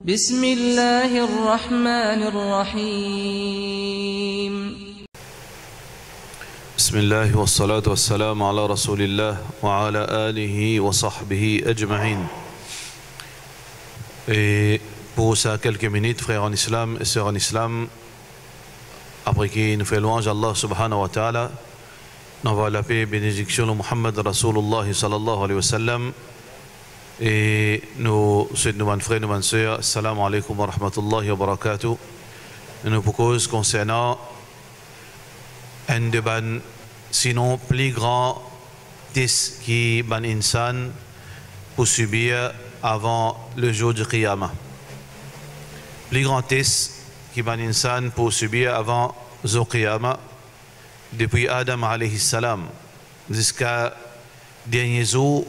بسم الله الرحمن الرحيم بسم الله والصلاة والسلام على رسول الله وعلى آله وصحبه أجمعين. Et pour ça, quelques minutes, frères en islam et sœurs en islam, après qu'il nous fait louange Allah subhanahu wa ta'ala, nous va la paix et bénédiction de Muhammad Rasulullah sallallahu alayhi wa sallam. Et nous souhaitons, nos frères, nos sœurs, assalamu alaikum wa rahmatullahi wa barakatuh. Nous proposons concernant un débat, sinon plus grand test qui ban insan pour subir avant le jour du Qiyamah. Plus grand test qui ban insan pour subir avant le Qiyamah, depuis Adam alayhi salam jusqu'à dernier jour.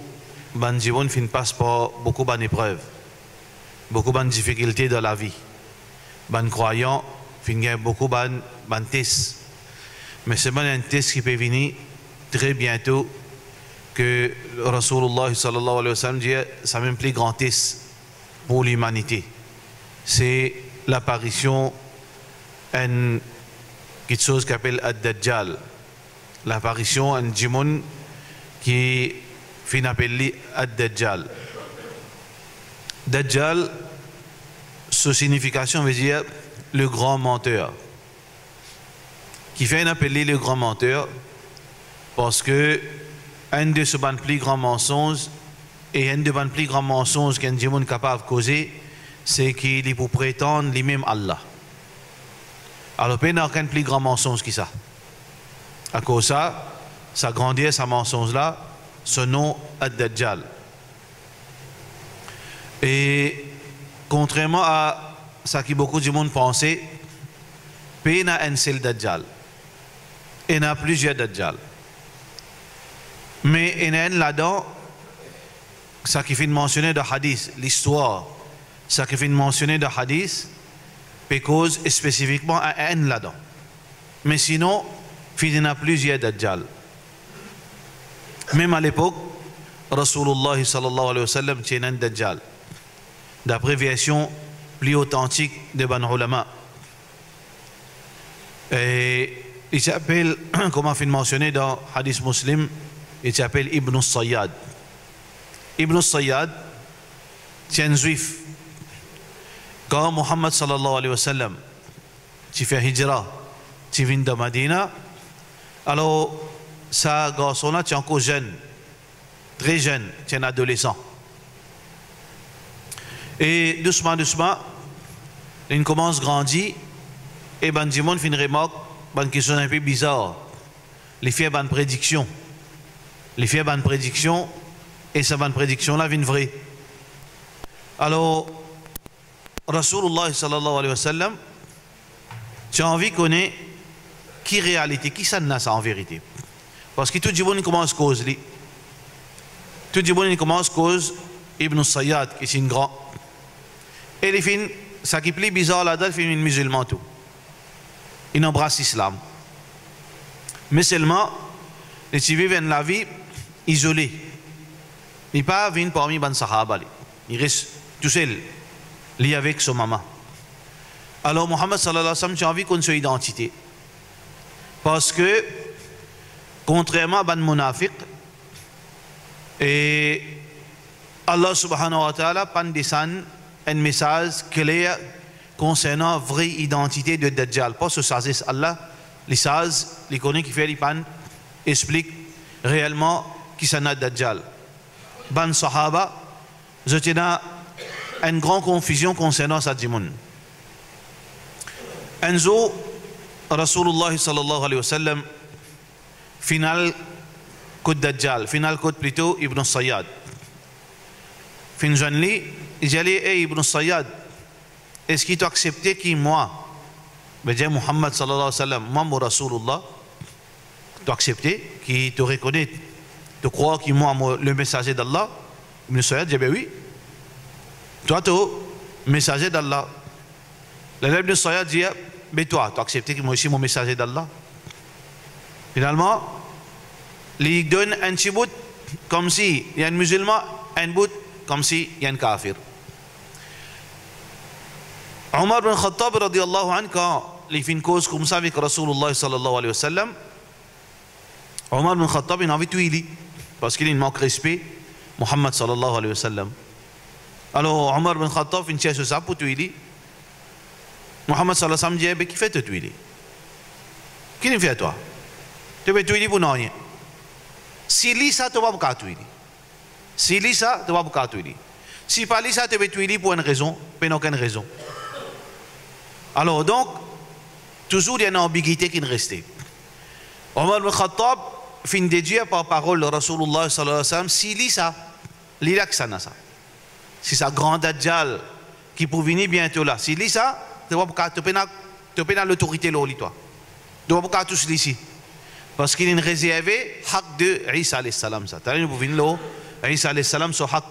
Ban jibon fin passe par beaucoup d'épreuves, beaucoup de difficultés dans la vie. Ban croyant fin gagne beaucoup ban tests. Mais c'est un test qui peut venir très bientôt que Rasulullah sallallahu alayhi wa sallam dit c'est même plus grand test pour l'humanité. C'est l'apparition d'une quelque chose qu'on appelle Ad-Dajjal. L'apparition d'un jimon qui fin appelé Ad-Dajjal. Dajjal, sa signification veut dire le grand menteur. Qui fait appeler le grand menteur parce que un de ses plus grands mensonges et un des plus grands mensonges qu'un démon est capable de causer, c'est qu'il est pour prétendre lui-même Allah. Alors, il n'y a aucun plus grand mensonge que ça. À cause de ça, ça grandit ce mensonge-là, ce nom Ad-Dajjal. Et contrairement à ce que beaucoup de monde pensait, il y a un seul Dajjal. Il y a plusieurs Dajjal. Mais il y a un là-dedans, ce qui fait mentionner dans le hadith, l'histoire, ce qui fait mentionner dans le hadith, peut cause spécifiquement à un là-dedans. Mais sinon, il y en a plusieurs Dajjal. Même à l'époque, Rasulullah sallallahu alayhi wa sallam tient un Dajjal. D'après version plus authentique de Ban Ulama. Et il s'appelle, comme on fait mentionner dans Hadith Muslim, il s'appelle Ibn Sayyad. Ibn Sayyad, c'est un juif. Quand Muhammad sallallahu alayhi wa sallam, qui fait hijra, qui vient de Medina, alors, ça garçon-là, tu es encore jeune, très jeune, tu es un adolescent. Et doucement, il commence à grandir, et ben du monde fait une remarque, une question un peu bizarre. Les fait une prédiction. Les fait une prédiction, et cette prédiction-là vient vraie. Alors, Rasulullah sallallahu alayhi wa sallam, tu as envie de connaître qui réalité, qui ça n'a ça en vérité. Parce que tout le monde commence à cause. Tout le monde commence à cause Ibn Sayyad, qui est un grand. Et les filles, ça qui est plus bizarre là-dedans, il fait un musulman tout. Il embrasse l'islam. Mais seulement, les civils viennent la vie isolée. Il ne pas venir parmi les Sahaba. Il reste tout seul, lié avec son maman. Alors, Muhammad sallallahu alayhi wa sallam, tu as envie qu'on soit identité. Parce que, contrairement à ban munafiq, et Allah subhanahu wa ta'ala pan descend un message clair concernant la vraie identité de Dajjal. Pas ce sagesse Allah, les sages, les connaît qui fait les pan, explique réellement qui s'en a Dajjal. Ban sahaba, je tiens à une grande confusion concernant sa djimoun. Un jour, Rasulullah sallallahu alayhi wa sallam, final code Dajjal, final code plutôt Ibn Sayyad. Fin janli, il dit hey Ibn Sayyad, est-ce qu'il t'a accepté qui moi? Ben dit Muhammad sallallahu alayhi wa sallam, moi mon Rasulullah, t'as accepté, qui te reconnaît, te croit qui moi le messager d'Allah? Ibn Sayyad dit ben oui. Toi tu messager d'Allah. Ibn Sayyad dit mais toi, tu as accepté que moi aussi mon messager d'Allah. Finalement, il donne un petit bout comme si il y a un musulman, un bout comme si il y a un kafir. Omar bin Khattab radiallahu anhu, quand il fait une cause comme ça avec Rasulullah sallallahu alayhi wa sallam, Omar bin Khattab il a envie de tuer parce qu'il manque respect Muhammad sallallahu alayhi wa sallam. Alors Omar bin Khattab il cherche ça pour tuer. Muhammad sallallahu alayhi wa sallam dit qui fait te tuer? Qui le fait toi? Tu peux tuer pour rien. Si lis ça tu vas pas tuer. Si lis ça tu vas pas tuer. Si pas lis ça tu peux tuer pour une raison, pour aucune raison. Alors donc toujours il y a une ambiguïté qui reste. Omar bin Khattab fin déduire par parole de Rasulullah sallallahu alayhi wa sallam, si lit ça, lis là que ça n'a ça. Si ça grand Dajjal qui pour venir bientôt là, si lis ça, tu vas pas tu l'autorité là toi. Tu vas pas tous ici. Parce qu'il est réservé haq de Isa alayhi salam ça. Tu pour venir là, Isa alayhi salam so haq.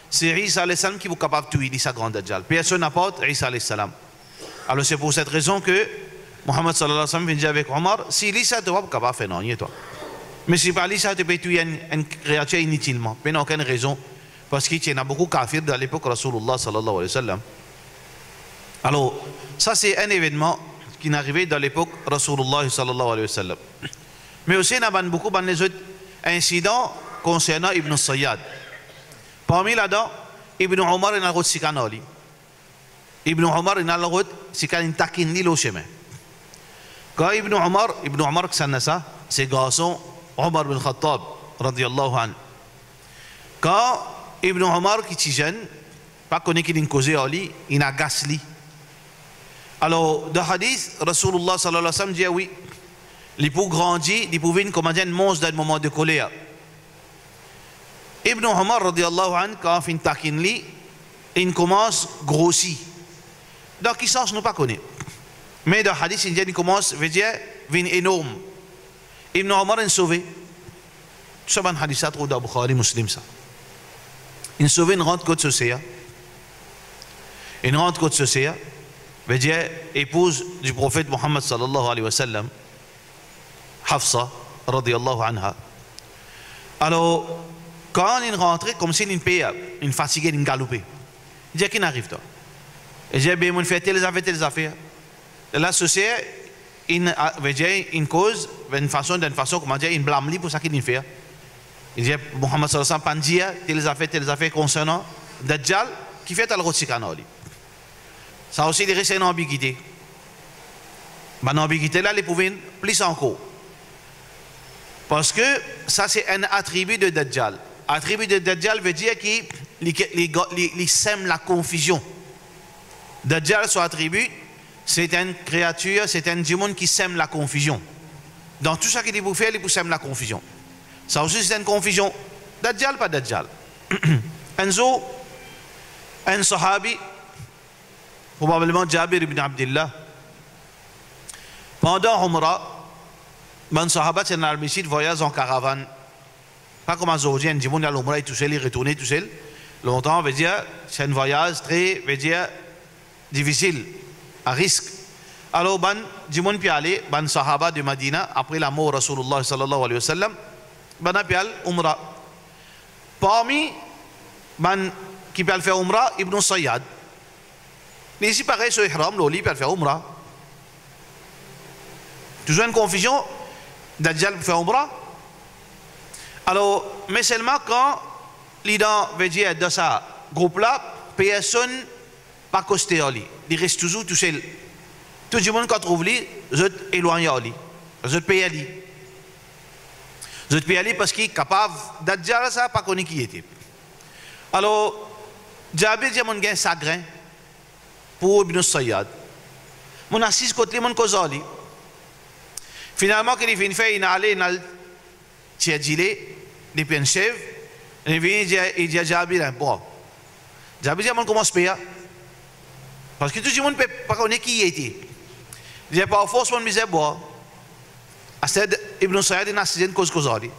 C'est Isa alayhi salam qui est capable de tuer ça grand Dajjal. Personne n'apporte Isa alayhi salam. Alors c'est pour cette raison que Muhammad sallallahu alayhi wa sallam vient dire avec Omar, si lis ça, tu vas pas capable de faire non, toi. Mais si par ça, tu peux tuer une créature inutilement, mais aucune raison. Parce qu'il y en a beaucoup de kafirs dans l'époque Rasulullah sallallahu alayhi wa sallam. Alors, ça c'est un événement qui est arrivé dans l'époque Rasulullah sallallahu alayhi wa sallam. Mais aussi, il y a beaucoup d'autres incidents concernant Ibn Sayyad. Parmi là-dedans, Ibn Omar il a route sikanoli. Ibn Omar il a route sikan takin au chemin. Quand Ibn Omar c'est garçon Omar bin Khattab radiyallahu anhu. Quand Ibn Omar qui est jeune, pas connu qu'il a causé Ali, il a gasli. Alors dans le hadith, Rasulullah sallallahu alayhi wa sallam dit oui, il peut grandir, il peut venir comme un monstre dans le moment de colère. Ibn Omar radiyallahu anhu quand il taquin li, il commence grossir. Dans quel sens nous pas connaît. Mais dans le hadith, il commence veut dire vin énorme. Ibn Omar est sauvé. Tout ça, c'est un hadith trop dans Bukhari Muslim ça. Il sauvé une rente côte sociale. Une rente côte sociale veut dire épouse du prophète Muhammad sallallahu alayhi wa sallam, Hafsa radiyallahu anha. Alors quand il rentre comme s'il paye, il fatigué, il galopé. Il dit qu'il arrive toi. Il dit bien mon fait telles affaires. La société une cause, d'une façon, comment dire, une blâme pour ça qu'il fait. Il dit, Muhammad sallallahu alayhi wa sallam, telles affaires concernant Dajjal, qui fait al-Rotsikanoli. Ça aussi, il reste une ambiguïté. Mais l'ambiguïté là, il pouvait plus encore. Parce que ça, c'est un attribut de Dajjal. Attribut de Dajjal veut dire qu'il sème la confusion. Dajjal, son attribut, c'est une créature, c'est un démon qui sème la confusion. Dans tout ça qu'il peut faire, il peut sème la confusion. Ça aussi, c'est une confusion. Dajjal, pas Dajjal. Un sahabi, probablement Jabir ibn Abdullah, pendant Umrah, un sahaba, c'est un voyage en caravane. Pas comme aujourd'hui, un démon, il a l'Umrah, il tout seul, il retourne tout seul. Longtemps, veut dire, c'est un voyage très, veut dire, difficile. À risque. Alors, ban Jimon Piale, ban Sahaba de Madina, après la mort de Rasulullah sallallahu alayhi wa sallam, ban a pial Umrah. Parmi ban qui peut faire Umrah, Ibn Sayyad. Mais ici, pareil, sur Ihram, l'oli peut faire Umrah. Toujours une confusion, Dajjal peut faire Umrah. Alors, mais seulement quand l'ident veut dire dans ce groupe-là, personne pas costé Ali. Il reste toujours tout seul. Tout le monde qui trouve lui, je éloigne Ali. Je paye Ali. Je paye Ali parce qu'il est capable d'adjara ça, pas connu qui était. Alors, Jabir dit mon gain sagrin pour Ibn Sayyad. Mon assise côté mon cause Ali. Finalement, quand il finit fait, il a allé dans le tiadjilé, les penchèves, il dit à Jabir, bon. Jabir dit mon commence à payer. Parce que tout le monde ne peut pas connaître qui il était. Il dit par force, mon misère boire. À cette Ibn Sayyad, il a assisté une cause causale.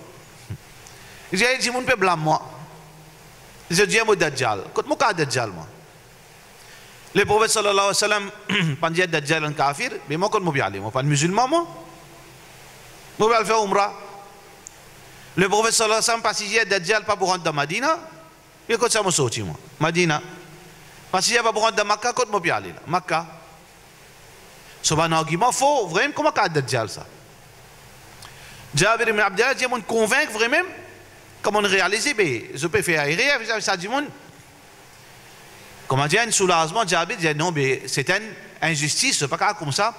Il dit, tout le monde peut blâmer moi. Il dit, moi Dajjal. Quand moi, je suis Dajjal, moi. Le prophète sallallahu alayhi wa sallam, quand il dit Dajjal un kafir, mais moi, quand je suis allé, moi, pas un musulman, moi. Moi, je vais faire Umrah. Le prophète sallallahu alayhi wa sallam, parce qu'il dit Dajjal pas pour rentrer dans Madina, mais quand ça m'a sorti, moi. Madina. Parce qu'il y a pas besoin de Makkah, quand moi aller là. Makkah. C'est un argument faux, vraiment, comment qu'a Dajjal ça? Jabir ibn Abdallah dit, on convainc vraiment, comme on réalise, mais je peux faire rire, ça dit, comment dire, un soulagement, Jabir dit, non, mais c'est une injustice, c'est pas comme ça.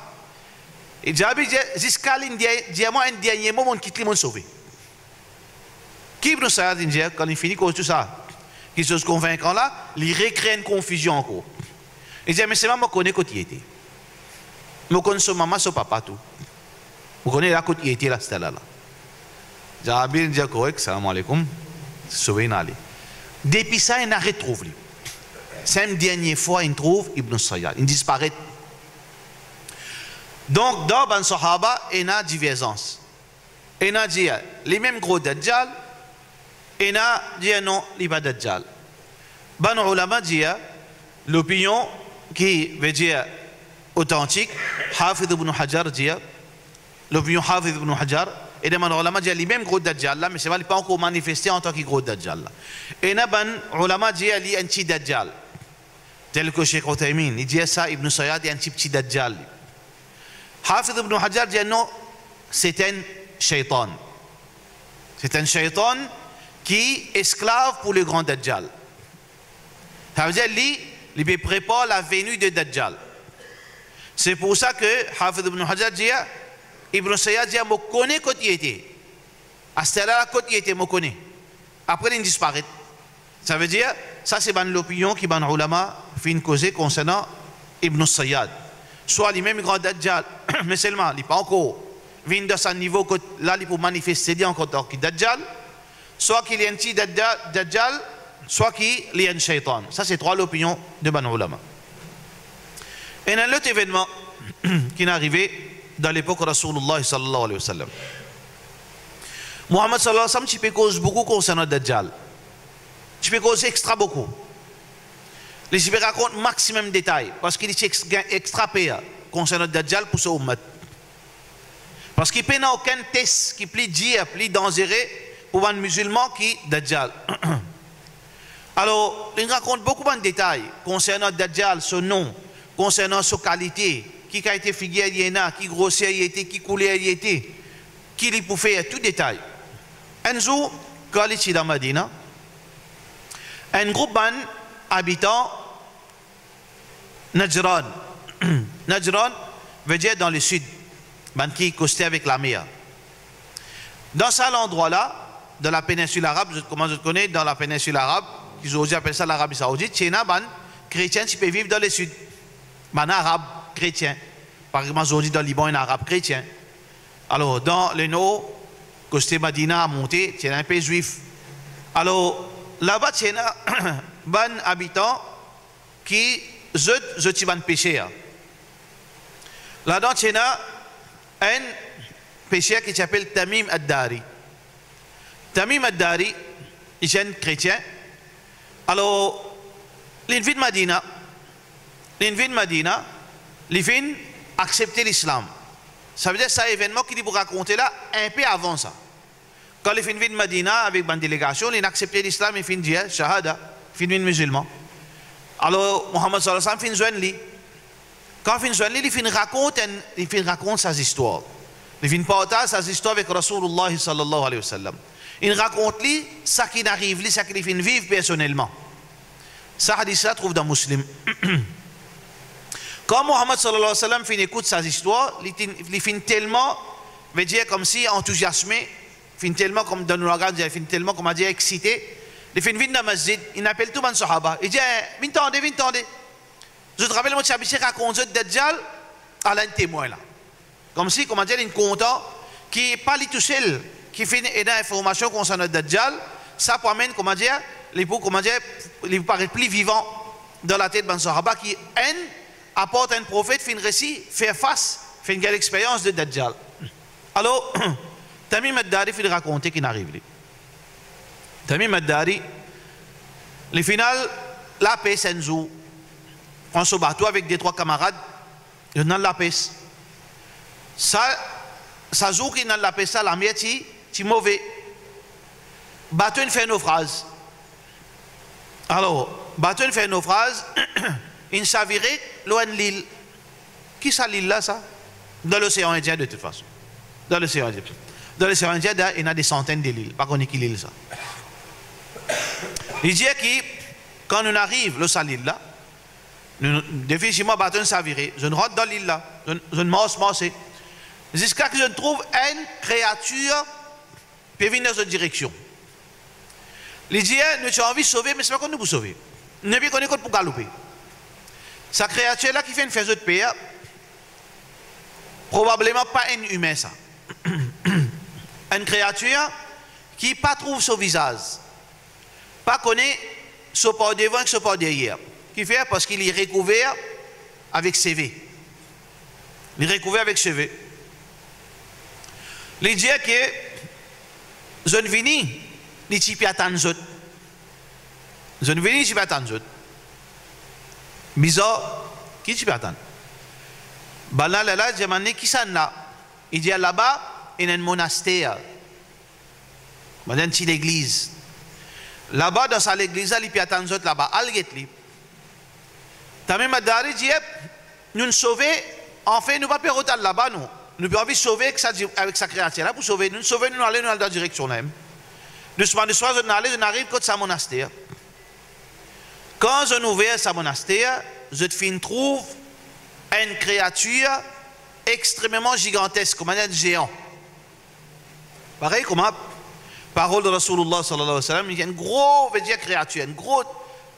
Et Jabir dit, jusqu'à un dernier moment, qui m'a sauvé. Qui Ibn Sayyad dit, quand il finit cause tout ça, qui se convaincant là, il recrée une confusion encore. Il dit, mais c'est moi qui connais côté était. Je connais son maman, son papa, tout. Je connais la côté était là, c'était là. Jabir dit, correct, salam alaikum, sauvé Nali. Depuis ça, il n'a rien trouvé. C'est une dernière fois qu'il trouve Ibn Sayyad. Il disparaît. Donc, dans les Sahaba, il y a divergence. Il y a dit, les mêmes gros Dajjal, il y a dit non, il n'y a pas Dajjal. Les ulama disent, l'opinion qui veut dire authentique, Hafid ibn Hajar dit, l'opinion Hafid ibn Hajar, et les ulama disent, les mêmes gros Dajjal, mais ce n'est pas encore manifesté en tant que gros Dajjal. Et les ulama disent, il y a un petit Dajjal. Tel que Cheikh Uthaymin, il dit ça, Ibn Sayyad est un petit Dajjal. Hafid ibn Hajar dit non, c'est un shaitan. C'est un shaitan qui est esclave pour le grand Dajjal. Ça veut dire qu'il prépare la venue de Dajjal. C'est pour ça que Hafid ibn Hajar dit, Ibn Sayyad dit, je connais côté était. À ce là côté était, je connais. Après, il disparaît. Ça veut dire, ça c'est l'opinion qui ban ulama fait une cause concernant Ibn Sayyad. Soit les mêmes grands Dajjal, mais seulement, il n'est pas encore venu de ce niveau, là, il peut manifester encore tant que Dajjal, soit qu'il y a un petit Dajjal, soit qu'il y a un shaitan. Ça, c'est trois l'opinion de ban ulama. Et il y a un autre événement qui est arrivé dans l'époque de Rasulullah sallallahu alayhi wa sallam. Muhammad sallallahu alayhi wa sallam, tu peux causer beaucoup concernant Dajjal. Tu peux causer extra beaucoup. Je vais raconter maximum de détails parce qu'il est extra payé concernant Dajjal pour ce ummat. Parce qu'il n'y a aucun test qui est plus dur, plus dangereux pour un musulman qui Dajjal. Alors, il raconte beaucoup de détails concernant Dajjal, son nom, concernant sa qualité, qui a été figure il y en a, qui grossier il était, qui couleur il était, qui il peut faire, tout détail. Un jour, quand il est dans Medina, un groupe d'habitants Najran. Najran veut dire dans le sud, qui est costé avec la mer. Dans cet endroit-là, dans la péninsule arabe, comment je connais, dans la péninsule arabe, ils appellent ça l'Arabie Saoudite, il y a des chrétiens qui peuvent vivre dans le sud. Des arabes chrétiens. Par exemple, aujourd'hui dans le Liban, il y a un arabe chrétien. Alors, dans le nord, costé Medina à monter, il y a un pays juif. Alors, là-bas, il y a des habitants qui je van pécher. Là-dedans, il y a un pécheur qui s'appelle Tamim ad-Dari. Tamim ad-Dari, il est un chrétien. Alors, il vient de Medina. Il vient accepter l'islam. Ça veut dire que c'est un événement qu'il vous raconter là un peu avant ça. Quand il vient de Medina avec une délégation, il a accepté l'islam, il vient dire Shahada, il vient musulman. Alors, Muhammad sallallahu alayhi wa sallam fin lui. Quand il fin lui, il raconte sa histoire. Il fin partager sa histoire avec Rasulullah sallallahu alayhi wa sallam. Il raconte lui ça qui arrive, lui, ça qu'il fin vivre personnellement. Ça hadith là trouve dans Muslim. Quand Muhammad sallallahu alayhi wa sallam fin écoute sa histoire, il fin tellement, veut dire comme si enthousiasmé, fin tellement comme dans nos regards, il fin tellement comme dire excité. Il fait une vie dans le masjid, il appelle tout le monde sahaba. Il dit, viens tendez. Je te rappelle, moi, tu as raconté Dajjal à l'un témoin là. Comme si, comment dire, il est content, qui n'est pas tout seul, qui fait une information concernant Dajjal, ça permet, comment dire, il paraît plus vivant dans la tête de sahaba qui apporte un prophète, fait un récit, fait face, fait une belle expérience de Dajjal. Alors, Tamim ad-Dari fait raconter qu'il arrive. Tamim ad-Dari, le final, la paix, c'est un jour. On se bateau avec des trois camarades, ils ont la paix. Ça jour qu'ils ont la paix, ça, la mer, c'est mauvais. Bateau, il fait naufrage. Alors, bateau fait naufrage, il s'avérait loin de l'île. Qui ça l'île là, ça? Dans l'océan Indien, de toute façon. Dans l'océan Indien. Dans l'océan Indien, il y a des centaines d'îles. Pas qu'on est qui l'île, ça. Il dit que quand on arrive à l'île là, définitivement, bateau s'avérait. Je rentre dans l'île là. Je marche. Jusqu'à ce que je trouve une créature qui vient dans cette direction. Il dit, nous avons envie de sauver, mais ce n'est pas qu'on nous pour sauver. Nous n'avons pas qu'on pour galoper. Cette créature-là qui fait une fête de paix, probablement pas un humain, ça. Une créature qui ne pas trouve son visage, pas connaît son pas devant et son pas derrière. Qui fait parce qu'il est recouvert avec CV. Il est recouvert avec CV. Il dit que je ne viens ni si pas attendre zot. Je ne viens ni si pas attendre zot. Bizarre, qui si pas attendre? Bala là, j'ai demandé qui ça là. Il dit là-bas, il y a un monastère. Il y a une petite église. Là-bas, dans cette église, il y a attendre zot là-bas. Algetli. T'as même dit, nous nous sauver, en fait, nous ne pouvons pas là-bas, nous. Nous avons envie de sauver avec sa créature là pour sauver. Nous sauver, nous allons dans la direction là. Doucement, doucement, on arrive quand ça monastère. Quand on ouvre ce monastère, je trouve une créature extrêmement gigantesque, comme un géant. Pareil comme la parole de Rasulullah sallallahu alayhi wa sallam, il y a une grosse créature, une grosse.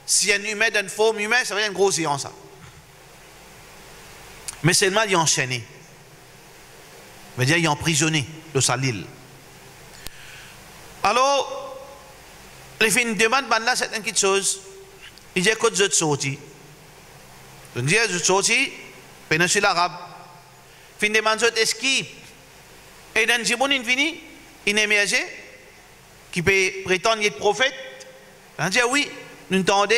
Si un humain d'une forme humaine, ça veut dire un gros géant, ça. Mais seulement il est enchaîné. Ça veut dire il est emprisonné de sa île. Alors, il fait une demande, là, c'est une petite chose. Il dit, écoute, je te sortis. Je dis, je te sortis, péninsule arabe. Il fait une demande, est-ce qu'il et dans le Djibouti, il finit, il est émergé, qui peut prétendre être prophète. Il dit, oui, nous entendons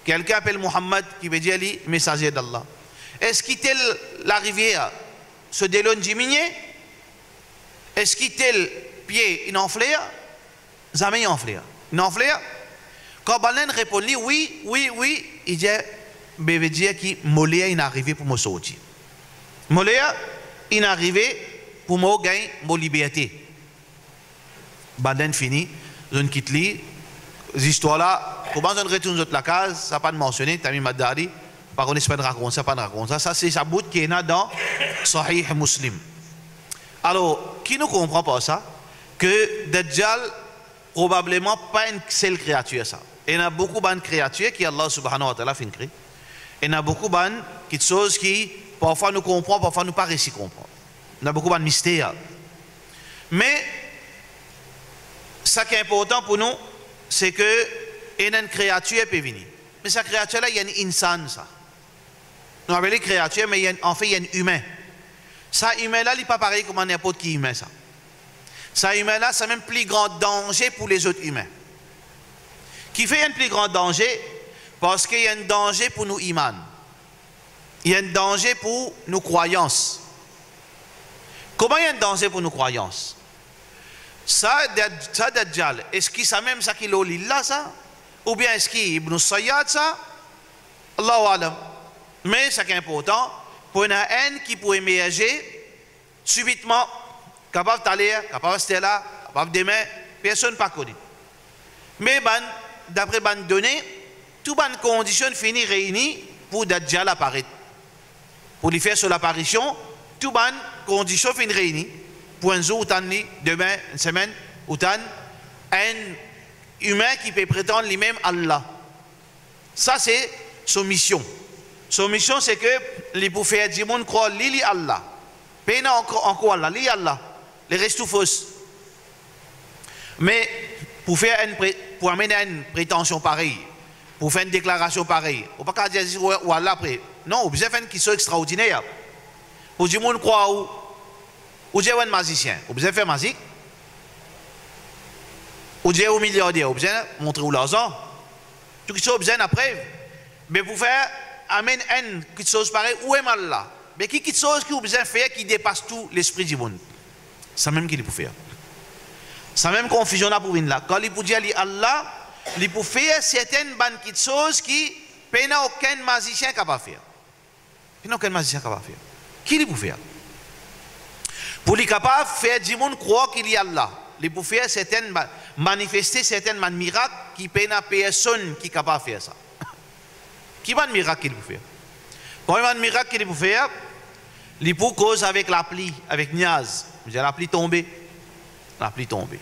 quelqu'un appelle Muhammad, qui veut dire, lui, messager d'Allah. Est-ce qu'il tel la rivière, se délonne diminuer? Est-ce qu'il tel pied, il enflaire? Jamais il enflaire. Il enflaire? Quand Balen répond, lui, oui, il dit, veut dire que Moléa est arrivé pour me sortir. Moléa est arrivé pour me gagner ma liberté. Balen fini, je ne quitte lui. Ces histoires-là, comment on retourne dans la case, ça n'a pas de mentionner, Tamim Madari, par contre, c'est pas de raconter, ça pas de raconter. Ça, c'est sa bout qui est là dans Sahih Muslim. Alors, qui ne comprend pas ça? Que Dajjal, probablement pas une seule créature, ça. Il y a beaucoup de créatures qui Allah subhanahu wa ta'ala fait créer. Il y a beaucoup de choses qui, parfois nous comprenons, parfois nous pas réussi à comprendre. Il y a beaucoup de mystères. Mais, ce qui est important pour nous, c'est que il y a une créature qui peut venir. Mais cette créature-là, il y a une insan, ça. Nous appelons les créatures, mais en fait, il y a un humain. Ça, humain-là, il n'est pas pareil comme n'importe qui humain, ça. Ça, humain-là, c'est même plus grand danger pour les autres humains. Qui fait un plus grand danger? Parce qu'il y a un danger pour nous iman. Il y a un danger pour nos croyances. Comment il y a un danger pour nos croyances? Ça, Dajjal, est-ce qu'il ça même ça qu'il est là, ça? Ou bien est-ce qu'il est Ibn Sayyad, ça? Allahu alam. Mais ce qui est important, pour une haine qui peut émerger subitement, capable d'aller, capable de rester là, capable d'aimer, personne ne pas connu. Mais d'après les données, toutes les conditions finissent réunies pour Dajjal apparaître. Pour lui faire sur l'apparition, toutes les conditions finissent réunies. Pour un jour, demain, une semaine, un humain qui peut prétendre lui-même Allah. Ça, c'est son mission. Son mission, c'est que les pour faire du monde croire l'ili Allah. Mais non, encore Allah, l'ili Allah. Les restes tout fausses. Mais pour amener une prétention pareille, pour faire une déclaration pareille, on ne peut pas dire ou Allah après. Non, vous avez fait une question extraordinaire. Pour du monde croire où? Ou j'ai un magicien, ou vous avez fait magique. Ou j'ai un milliardaire, ou vous avez montré l'argent. Tout ce que vous avez après. Mais pour faire, amène une chose pareille, où est Allah? Mais qui quelque chose que vous avez fait qui dépasse tout l'esprit du monde? C'est même qu'il peut faire. C'est même confusion là pour venir là. Quand il peut dire Allah, il peut faire certaines bonnes choses qui n'a aucun magicien capable de faire. Il n'a aucun magicien capable de faire. Qui il peut faire? Pour les capable de faire du monde croire qu'il y a Allah. Il peut faire certaines, manifester certains miracles qui n'a personne qui est capable de faire ça. Qui va de miracle qu'il peut faire? Premier miracle qu'il peut faire, il peut cause avec la pluie, avec Niaz. La pluie tombée. La pluie tombée.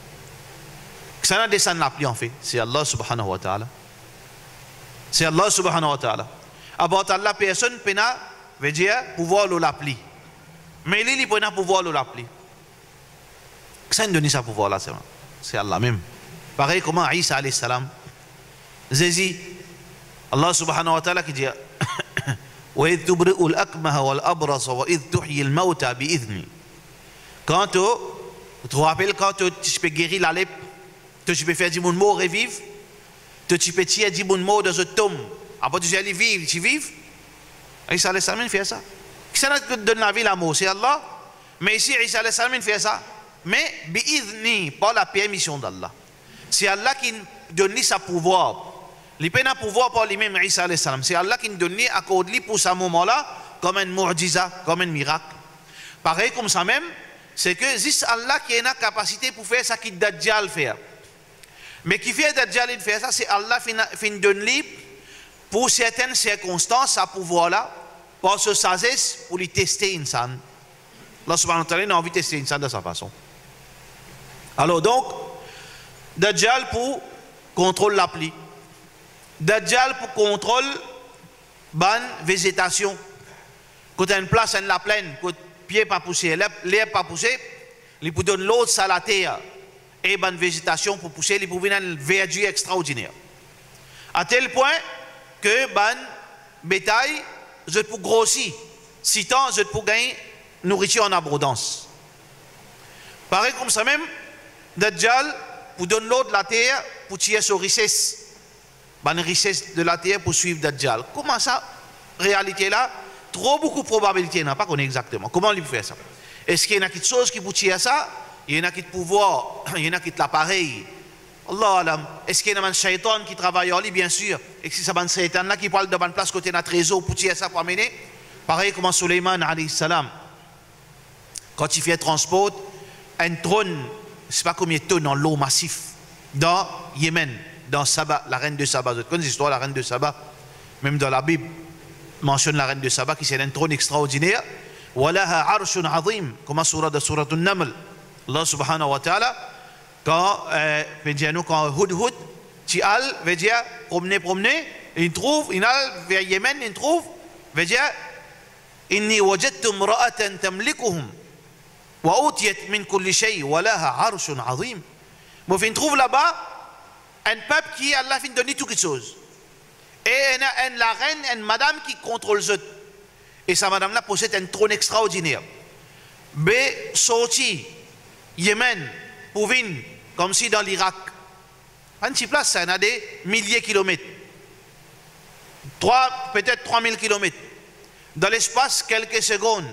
Ça n'a descend la pluie en fait. C'est Allah subhanahu wa ta'ala. C'est Allah subhanahu wa ta'ala. About Allah, personne n'a veut dire pouvoir la pluie. Mais il peut pas pouvoir la pluie. Ça ne donne ça pouvoir là, c'est Allah même. Pareil comment Isa alayhi salam. Zézi. Allah subhanahu wa ta'ala qui dit وَإِذْ تُبْرِئُ الْأَكْمَهَ وَالْأَبْرَصَ وَإِذْ تُحْيِي الْمَوْتَى بِإِذْنِي. Quand tu te rappelles quand tu peux guérir la lèpre, tu peux faire du monde mort revivre, tu peux tirer du monde mort dans ce tombe, après tu dis aller vivre, tu vives. Isa alayhi salam fait ça. Qui ça donne la vie la mort, c'est Allah. Mais ici Isa alayhi salam fait ça. Mais bi'idhni, par la permission d'Allah. C'est Allah qui donne sa pouvoir. Il peut pas pouvoir par lui-même, Isa alayhi salam. C'est Allah qui nous donne, accorde-lui pour ce moment-là, comme un mu'jiza, comme un miracle. Pareil comme ça même, c'est que c'est Allah qui a la capacité pour faire ça qui Dajjal fait. Mais qui fait Dajjal il fait ça, c'est Allah qui nous donne pour certaines circonstances, ce pouvoir-là, pour se sagesse, pour lui tester insan. Allah subhanahu wa ta'ala a envie de tester insan de sa façon. Alors donc, Dajjal pour contrôler la pluie. Dajjal pour contrôle ban végétation. Quand tu as une place en la plaine, quand pied pas poussé, l'air pas poussé, il peut donner l'eau à la terre et ban végétation pour pousser, il peut venir une verdure extraordinaire. À tel point que ban bétail, je peux grossir. Si tant, je peux gagner nourriture en abondance. Pareil comme ça même, Dajjal pour donner l'eau de la terre pour tirer sur richesse. Une richesse de la terre pour suivre Dajjal. Comment ça, réalité là, trop beaucoup de probabilités, n'a pas connaît exactement. Comment il peut faire ça? Est-ce qu'il y a quelque chose qui peut tirer ça? Il y en a qui pouvoir, il y en a qui l'appareil. Allah alam. Est-ce qu'il y a un shaitan qui travaille en lui? Bien sûr. Est-ce que c'est un shaitan là qui parle de bonne place côté d'un trésor pour tirer ça pour amener? Pareil comme Suleiman alayhi salam. Quand il fait transport, un trône, je ne sais pas combien de tonnes dans l'eau massif, dans Yémen. Dans Saba, la reine de Saba. Vous connaissez l'histoire de la reine de Saba? Même dans la Bible, mentionne la reine de Saba qui c'est un trône extraordinaire. Walaha arshun azim, comme surat An-Naml. Allah subhanahu wa ta'ala, quand Hudhud, Tial, veut dire promener, il trouve, il a vers Yémen, il trouve, veut dire Inni wajadtu imra'atan tamlikuhum wa utiyat min kulli shay walaha arshun azim. Moi, il trouve là-bas un peuple qui Allah fin donner toutes les choses. Et la reine, une madame qui contrôle eux. Et sa madame-là possède un trône extraordinaire. B, sorti, Yémen, pour venir, comme si dans l'Irak. Un petit place, ça en a des milliers de kilomètres. Peut-être 3000 kilomètres. Dans l'espace, quelques secondes.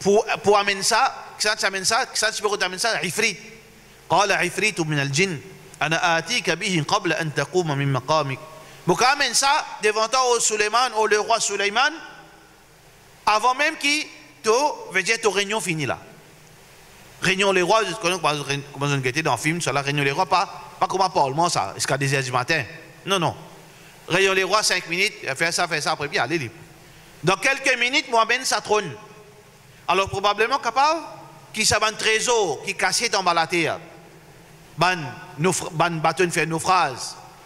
Pour amener ça, ça tu peux amener ça, Ifrit. قال عفريت من الجن أنا آتيك به قبل أن تقوم من مقامك. Donc amène ça devant toi au Suleiman, au le roi Suleiman, avant même qu'il veut dire ta réunion finie là. Réunion les rois, comme on était dans le film, sur la réunion les rois, pas comme un parlement ça, jusqu'à 2h du matin. Non. Réunion les rois 5 minutes, faire ça, après bien, allez libre. Dans quelques minutes, moi amène sa trône. Alors probablement capable qui s'est un trésor qui cassait dans la terre. Ban bâton fait naufrage,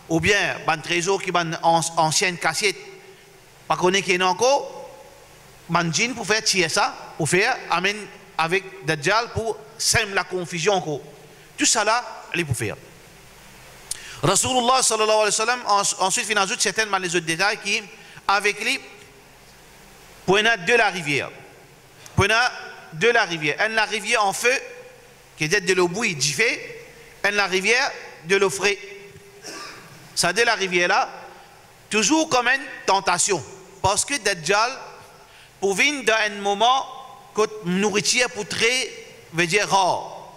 ou bien ban trésor qui ban ancienne cassette, pas qu'on est qu'il y en a encore, ban djinn pour faire tirer ça, pour faire amène avec Dajjal pour semer la confusion encore. Tout ça là, il peut faire. Rasulullah sallallahu alayhi wa sallam, ensuite il ajoute certainement les autres détails qui, avec lui, pour de la rivière. Pour de la rivière. La rivière en feu, qui est de l'eau bouillie, du fait, la rivière de l'eau frais. Ça de la rivière là, toujours comme une tentation. Parce que Dajjal, pour venir dans un moment, que nourriture pour très, rare,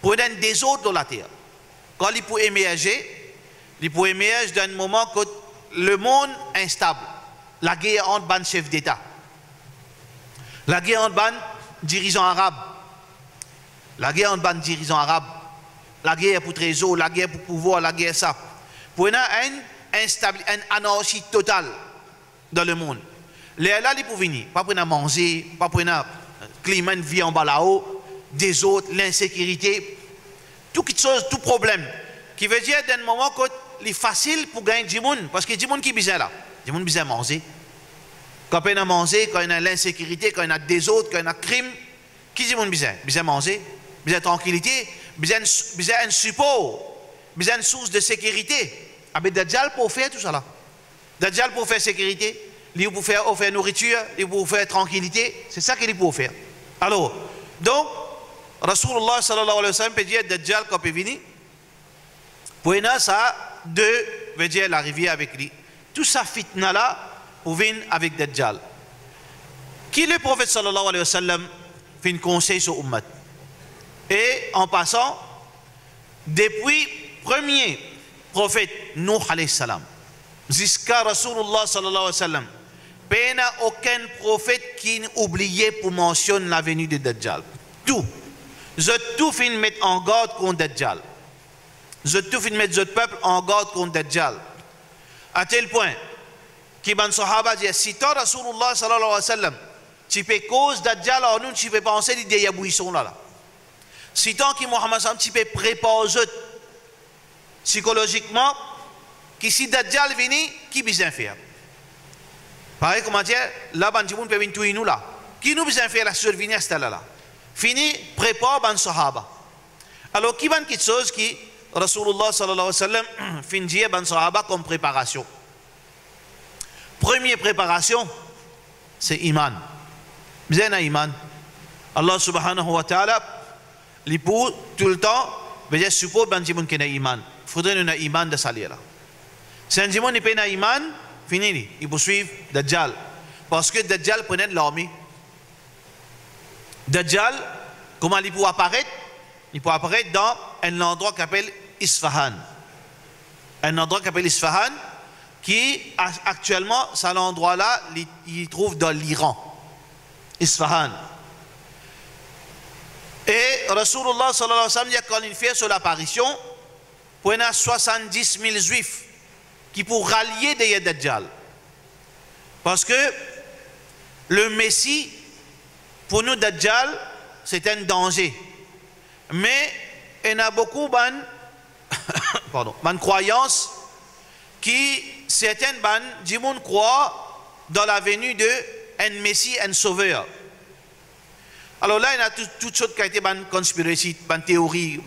pour un désordre dans la terre. Quand il peut émerger, il peut émerger d'un moment que le monde est instable. La guerre entre les chefs d'État. La guerre entre les dirigeants arabes. La guerre entre les dirigeants arabes. La guerre pour trésor, la guerre pour pouvoir, la guerre ça. Pour une anarchie totale dans le monde. Les là, ils peuvent venir. Pas pour manger, pas pour climat de vie en bas là-haut, des autres, l'insécurité, toute chose, tout problème. Qui veut dire d'un moment que c'est facile pour gagner du monde. Parce que du monde qui besoin là. Du monde besoin manger. Quand on a mangé, quand on a l'insécurité, quand on a des autres, quand on a crime, qui du monde besoin? Besoin manger, besoin tranquillité, besoin un support, besoin une source de sécurité. Avec Dajjal pour faire tout ça là. Dajjal pour faire sécurité, il pour faire offrir nourriture, il pour faire tranquillité, c'est ça qu'il peut faire. Alors, donc, Rasulullah sallallahu alayhi wa sallam peut dire Dajjal quand il vient, pour ça, deux veut dire l'arrivée avec lui. Tout ça fitna là, pour venir avec Dajjal. Qui le prophète sallallahu alayhi wa sallam fait un conseil sur Ummat. Et en passant, depuis premier prophète Nuh alayhi salam, jusqu'à Rasulullah sallallahu alayhi wa sallam, il n'y a aucun prophète qui n'a oublié pour mentionner la venue de Dajjal. Tout. Je tout fin mettre en garde contre Dajjal. Je tout fin mettre le peuple en garde contre Dajjal. À tel point que les Sahaba disent, si tu Rasulullah sallallahu alayhi wa sallam, tu peux cause Dajjal, alors nous, tu peux penser à des bouissons là. Si tant que Muhammad sallam, tu peux préparer psychologiquement, que si Dajjal vient, qui besoin faire? Pareil, comment dire, là, ben, peut venir tout nous là. Qui nous besoin faire la survenir à ce là? Fini, prépare ben Sahaba. Alors, qui va quelque chose qui, Rasulullah sallallahu alayhi wa sallam, finit ben Sahaba comme préparation. Première préparation, c'est Iman. Besoin d'un Iman. Allah subhanahu wa ta'ala, il pour tout le temps, veut dire, suppose ben Jimoun qui n'a Iman. Il faudrait un Iman de salir là. Si un Jimoun n'est pas un Iman, fini, il peut suivre Dajjal. Parce que Dajjal prenait de l'armée. Dajjal, comment il peut apparaître? Il peut apparaître dans un endroit qui s'appelle Isfahan. Un endroit qui s'appelle Isfahan, qui actuellement, cet endroit-là, il trouve dans l'Iran. Isfahan. Et Rasulullah sallallahu alayhi wa sallam, quand il fait sur l'apparition, pour y a 70 000 juifs qui pour rallier des Dajjal. Parce que le Messie, pour nous, Dajjal, c'est un danger. Mais il y a beaucoup de croyances qui, certaines du monde croient dans la venue d'un Messie, un sauveur. Alors là, il y a toutes sortes qui ont été une conspiration, une théorie,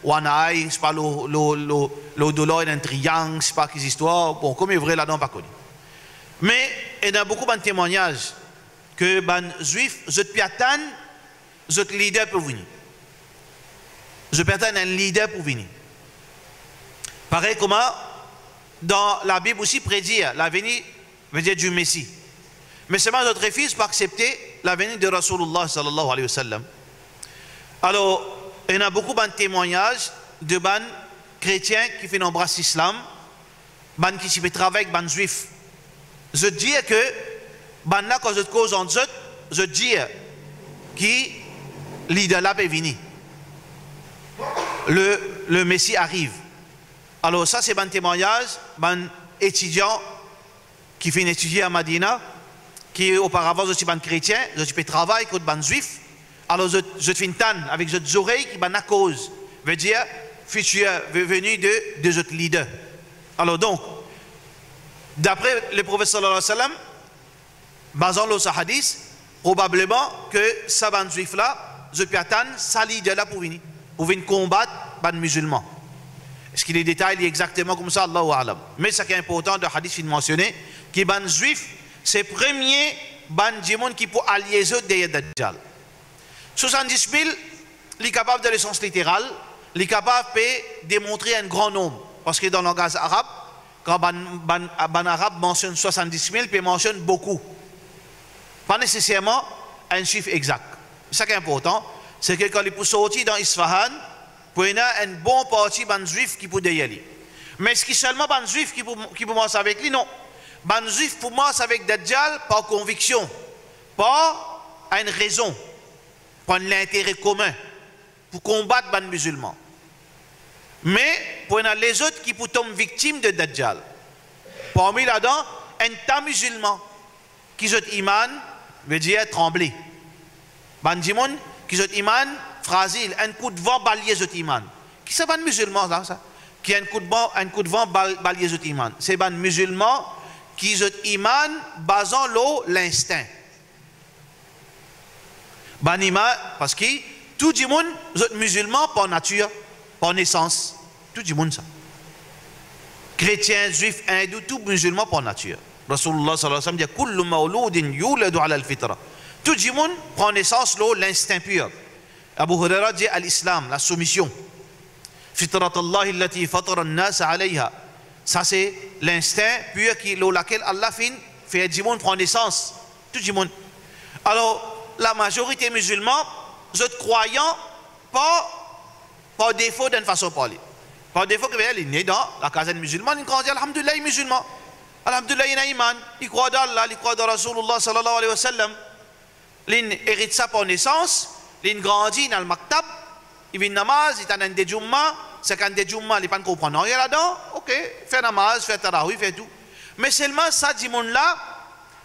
Wanaï, c'est pas l'au-delà d'un triangle, c'est pas quelle histoire, bon, comme il est vrai là-dedans, pas connu. Mais il y a beaucoup de témoignages que les juifs, je piatan, je leader pour venir. Je piatan un leader pour venir. Pareil comment, dans la Bible aussi, prédire la venue veut dire du Messie. Mais seulement notre fils pour accepter la venue de Rasulullah sallallahu alayhi wa sallam. Alors, il y a beaucoup de témoignages de chrétiens qui font embrasser l'islam, qui travaillent avec les juifs. Je dis que, là, quand je cause en eux, je dis que l'idole est venu. Le Messie arrive. Alors, ça, c'est un témoignage d'un étudiant qui fait étudier à Madina, qui auparavant, je suis un chrétien, je suis travailler avec des juifs. Alors, je fais une tanne avec des oreilles qui sont à cause. Veut dire, futur venu de notre leader. Alors, donc, d'après le prophète sallallahu alayhi wa sallam, basant le hadith, probablement que ça va juif là, je peux attendre, ça leader là pour venir combattre les musulmans. Est-ce que les détails sont exactement comme ça, Allahu a'lam. Mais ce qui est important de hadith de mentionner, que les juifs, c'est le premier ban qui peut allier eux derrière Dajjal. 70 000, il est capable de le sens littéral, il est capable de démontrer un grand nombre. Parce que dans le langage arabe, quand un arabe mentionne 70 000, il mentionne beaucoup. Pas nécessairement un chiffre exact. Ce qui est important, c'est que quand il peut sortir dans Isfahan, il y a une bonne partie de juifs qui peut y aller. Mais est-ce que seulement ban juif qui peut marcher avec lui? Non. Ban juif pour marcher avec Dajjal par conviction, pas à une raison, pour l'intérêt commun, pour combattre ban musulmans. Mais pour les autres qui tombent victimes de Dajjal. Parmi là-dedans, un tas musulman qui sont iman veut dire trembler. Bandimon qui sont iman fragile, un coup de vent balayer sont iman. Qui c'est ban musulman là ça? Qui a un coup de vent balayer sont iman. C'est ban musulman qui sont iman basant l'eau l'instinct. Ban iman parce que tout le monde est musulman par nature, par naissance. Tout le monde ça. Chrétiens, juifs, hindous, tout musulman par nature. Rasulullah sallallahu alayhi wa sallam dit kullu mawloudin yuladu ala al-fitra. Tout le monde prend naissance l'instinct pur. Abu Huraira dit à l'islam, la soumission. Fitrat Allah allati fatara an-nas alayha. Ça c'est l'instinct pur qui laquelle Allah fait du monde prend naissance. Tout le monde. Alors la majorité musulmans, vous êtes croyants par défaut d'une façon de parler. Par défaut que il est né dans la caserne musulmane, il grandit, alhamdulillah, il est musulman. Alhamdulillah, il a iman. Il croit d'Allah, il croit de Rasulullah sallallahu alayhi wa sallam. Il hérite ça par naissance. Il grandit dans le maktab. Il vit namaz, il a un déjoumma. C'est qu'un déjoumma, il ne comprend rien là-dedans. Ok, fait namaz, fait tarawih, fait tout. Mais seulement ça, dit mon là,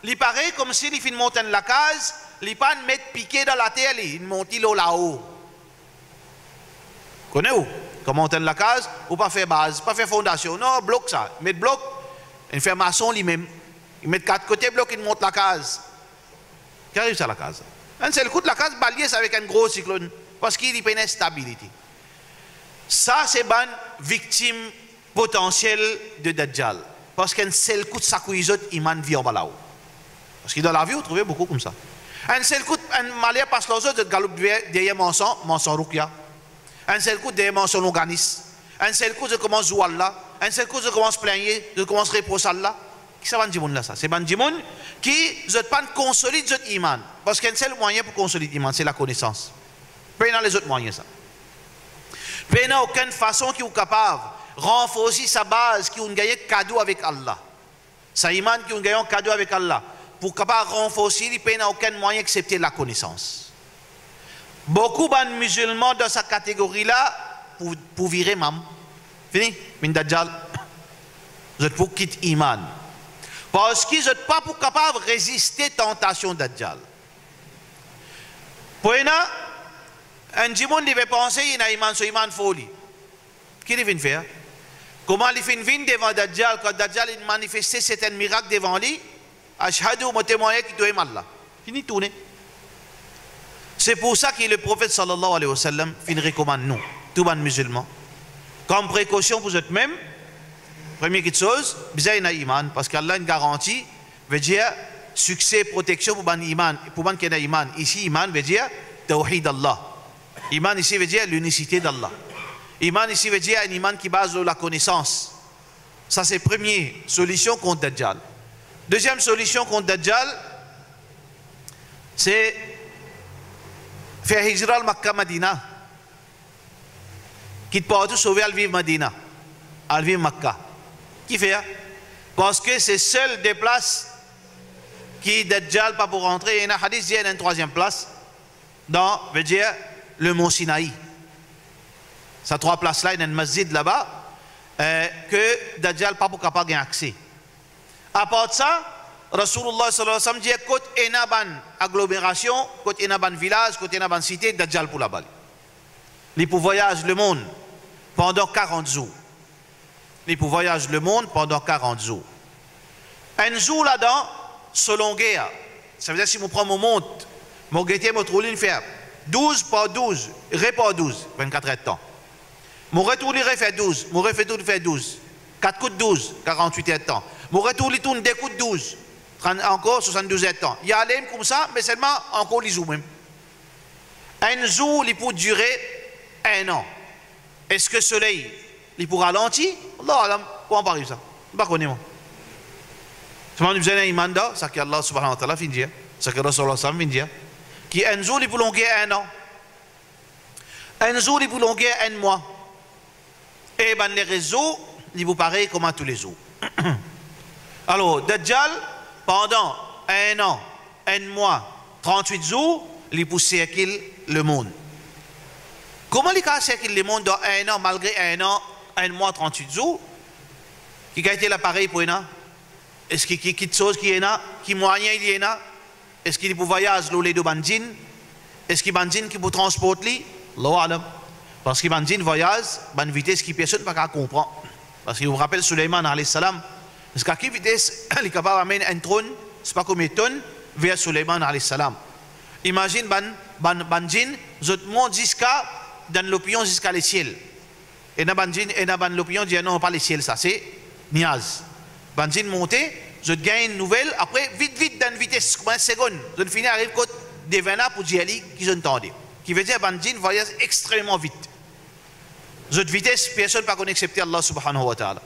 il paraît comme s'il fait monter la case, il ne pas mettre piqué dans la terre, il monte là-haut. Connaissez-vous? Comment monter la case, ou pas faire base, pas faire fondation. Non, bloc ça. Il met bloc, il fait maçon lui-même. Il met 4 côtés bloc, il monte la case. Qui arrive ça à la case? Un seul coup de la case, balayer avec un gros cyclone. Parce qu'il y a une stabilité. Ça, c'est une victime potentielle de Dajjal. Parce qu'un seul coup de sakouizot, il m'a vie en balao. Parce que dans la vie, vous trouvez beaucoup comme ça. Un seul coup, un malien passe l'autre, de galope derrière mon rukia. Un seul coup, derrière mon organisme. Un seul coup, je commence à jouer là. Un seul coup, je commence à plaigner, je commence à reposer là. Qui c'est Bandimoun là ça? C'est Bandimoun qui ne pas consolide votre iman. Parce qu'un seul moyen pour consolider l'iman, c'est la connaissance. Pas dans les autres moyens ça. Pas dans aucune façon qui est capable de renforcer sa base qui a gagné cadeau avec Allah. Sa iman qui a gagné un cadeau avec Allah. Pour capable de renforcer, il n'y a aucun moyen excepté la connaissance. Beaucoup de musulmans dans cette catégorie-là pour virer mam. Fini? Min Dajjal. Vous êtes pour quitter iman. Parce qu'ils ne sont pas pour capable de résister à la tentation de Dajjal. Pour un djimoun devait penser qu'il a iman sur iman folie. Qu'est-ce qu'il vient faire? Comment il vient devant Dajjal quand Dajjal a manifesté certains miracles devant lui? Ashhadu wa témoigner qu'il doit aimer Allah. Fini tourner. C'est pour ça que le prophète sallallahu alayhi wa sallam recommande nous, tous les musulmans, comme précaution pour eux-mêmes. Première chose, vous avez un iman, parce qu'Allah a une garantie, veut dire succès, protection pour ban iman. Pour ban qui a iman. Ici, iman veut dire tawhid Allah. Iman ici veut dire l'unicité d'Allah. Iman ici veut dire un iman qui base sur la connaissance. Ça, c'est la première solution contre Dajjal. Deuxième solution contre Dajjal, c'est faire hijra al-Makkah-Madina. Quitte partout, sauver à vivre Madina, à vivre Makkah. Qui fait? Parce que c'est seul des places qui Dajjal pas pour rentrer. Il y a un hadith qui est une troisième place dans, veut dire, le mont Sinaï. Ces 3 places-là, il y a un masjid là-bas que Dajjal pas pour capable d'accès. À part de ça, Rasulullah sallallahu alayhi wa sallam dit côté Enaban agglomération, côté Enaban village, côté Enaban cité, Dajjal pour là-bas. Il pour voyage le monde pendant 40 jours. Il pour voyage le monde pendant 40 jours. Un jour là-dedans, selon guerre, ça veut dire si je prends mon monte, mon guettier me trouve une faire 12 par 12, par 12, 24 heures de temps. Mon retour il fait 12, mon retour il fait 12, 4 coups de 12, 48 heures de temps. Mon retour il tourne des coups de 12, encore 72 heures de temps. Il y a l'aime comme ça, mais seulement encore les jours même. Un jour, il peut durer 1 an. Est-ce que le soleil, il pourra ralentir? Allah, comment on arrive ça? Je ne sais pas moi. Seulement, nous avons un iman là, ça que Allah subhanahu wa ta'ala fin dire, ça que Rasulullah sallam fin dire, qui un jour, il peut longuer 1 an. Un jour, il peut longuer 1 mois. Et ben les réseaux, il vous paraît comme à tous les jours. Alors, Dajjal, pendant 1 an, 1 mois, 38 jours, il pousse circuler le monde. Comment il a circulé le monde dans 1 an, malgré 1 an, 1 mois, 38 jours? Qui a été l'appareil pour eux? Est-ce qu'il y a quelque chose qui est là? Qui moyen il est là? Est-ce qu'il peut voyager les deux bandins? Est-ce qu'il y a des bandins qui peut transporter? Parce que les bandins voyagent à une vitesse qui personne ne peut comprendre. Parce que vous vous rappelez Suleiman alayhi salam, parce qu'à quelle vitesse il est capable d'amener un trône, c'est pas combien de tonnes, vers Suleiman alayhi salam. Imagine bandin, ils montent jusqu'à dans l'opinion jusqu'à les ciels. Et dans l'opinion dit non, pas les ciels, ça c'est niaz. Bandin monté, je gagne une nouvelle, après vite dans une vitesse, comme 1 seconde, je finis arrive côté des venas pour dire qui je entendais. Qui veut dire bandin voyage extrêmement vite. Cette vitesse, personne ne peut pas accepter Allah subhanahu wa ta'ala.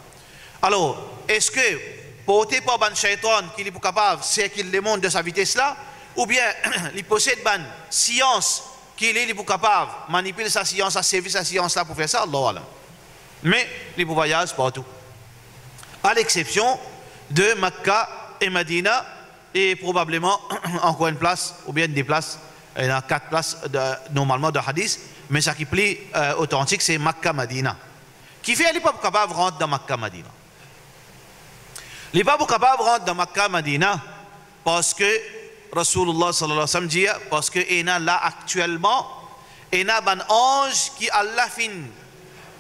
Alors, est-ce que, porté par ban shaitan, qu'il est capable de circuler le monde de sa vitesse là, ou bien il possède une science qu'il est capable de manipuler sa science, à servir sa science là pour faire ça, Allah alam. Mais il peut voyager partout. À l'exception de Mecca et Medina, et probablement encore une place, ou bien des places, il y a 4 places normalement de hadith, mais ça qui est plus authentique, c'est Mecca-Medina. Qui fait, il n'est pas capable de rentrer dans Mecca-Medina. Il n'est pas capable de rentrer dans Mecca-Medina parce que Rasulullah sallallahu alayhi wa sallam dit, parce qu'il y a là actuellement, il y a un ange qui Allah fin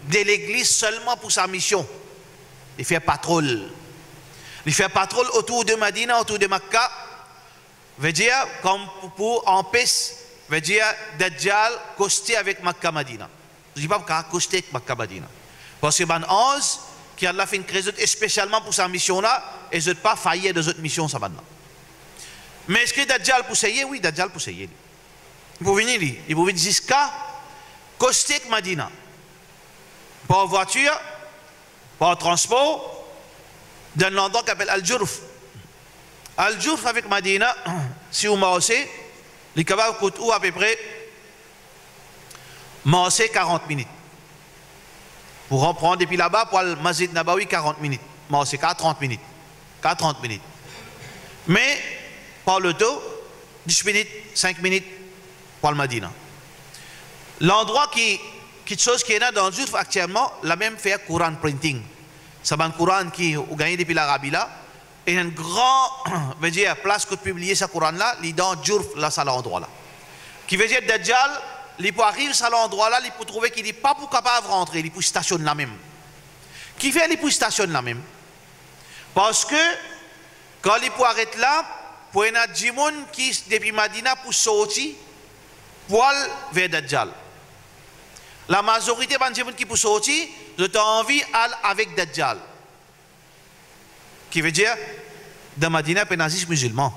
de l'église seulement pour sa mission. Il fait patrouille. Il fait patrouille autour de Medina, autour de Mecca, veut dire comme pour empêcher, veut dire Dajjal coster avec Mecca-Medina. Je ne dis pas qu'il coster avec Mecca-Medina. Parce que un ange qui Allah fait une création spécialement pour sa mission là, et ne pas faillir de cette mission ça maintenant. Mais est-ce que Dajjal peut essayer? Oui, Dajjal peut essayer. Il peut venir, il peut venir jusqu'à coster avec Medina. Par voiture, par transport, dans l'endroit qu'on appelle Al-Jurf. Al-Jurf avec Medina, si vous marchez, les cabanes coûtent à peu près marcher 40 minutes. Pour reprendre depuis là-bas, pour le Masjid Nabawi, 40 minutes. Marcher 30 minutes. 30 minutes. Mais, par le dos, 10 minutes, 5 minutes pour le Medina. L'endroit quelque chose qui est là dans le Jurf actuellement, la même fait Quran printing. C'est un Quran qui a gagné depuis l'Arabie là. Et une grande veut dire, place que publier ce Coran là, il est dans Jurf, là, c'est l'endroit là. Qui veut dire Dajjal, il peut arriver à l'endroit là, il peut trouver qu'il n'est pas capable de rentrer, il peut stationner là même. Qui fait, il peut stationner là même. Parce que, quand il peut arrêter là, pour y a des gens qui, depuis Medina, pour sortir, pour aller vers Dajjal. La majorité des gens qui peuvent sortir, ils ont envie d'aller avec Dajjal. Qui veut dire, dans Medina, il y a des musulmans.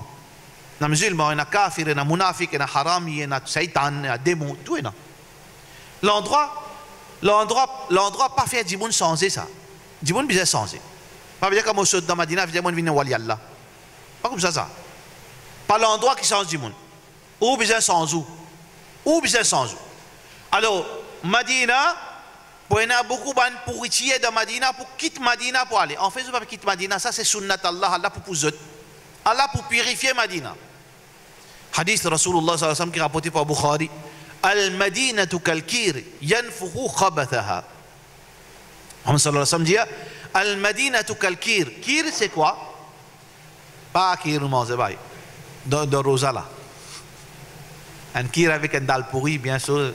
Les musulmans, il y a des kafirs, il y a des munafiq, il y a des haram, il y a des satan, il y a des démons, tout est là. L'endroit, pas faire des gens changer ça. Des gens besoin changer. Pas dire comme au dans Medina, des gens viennent wali Allah. Pas comme ça. Pas l'endroit qui change des gens. Ou besoin sans où. Ou besoin sans où. Alors, Medina, pour y a beaucoup de pourritiers de Medina pour quitter Medina pour aller. En fait, je ne pas quitter Medina, ça c'est sunnat Allah, Allah pour pousser. Allah pour purifier Medina. Hadith Rasulullah sallallahu alayhi wa sallam qui est rapporté par Bukhari. Al-Madinatu kal-kir yanfuhu khabathaha. Muhammad sallallahu alayhi wa sallam dit Al-Madinatu kal-kir. Kir c'est quoi? Pas kir ou manzebaï. De rosa là. Un kir avec un dal pourri, bien sûr.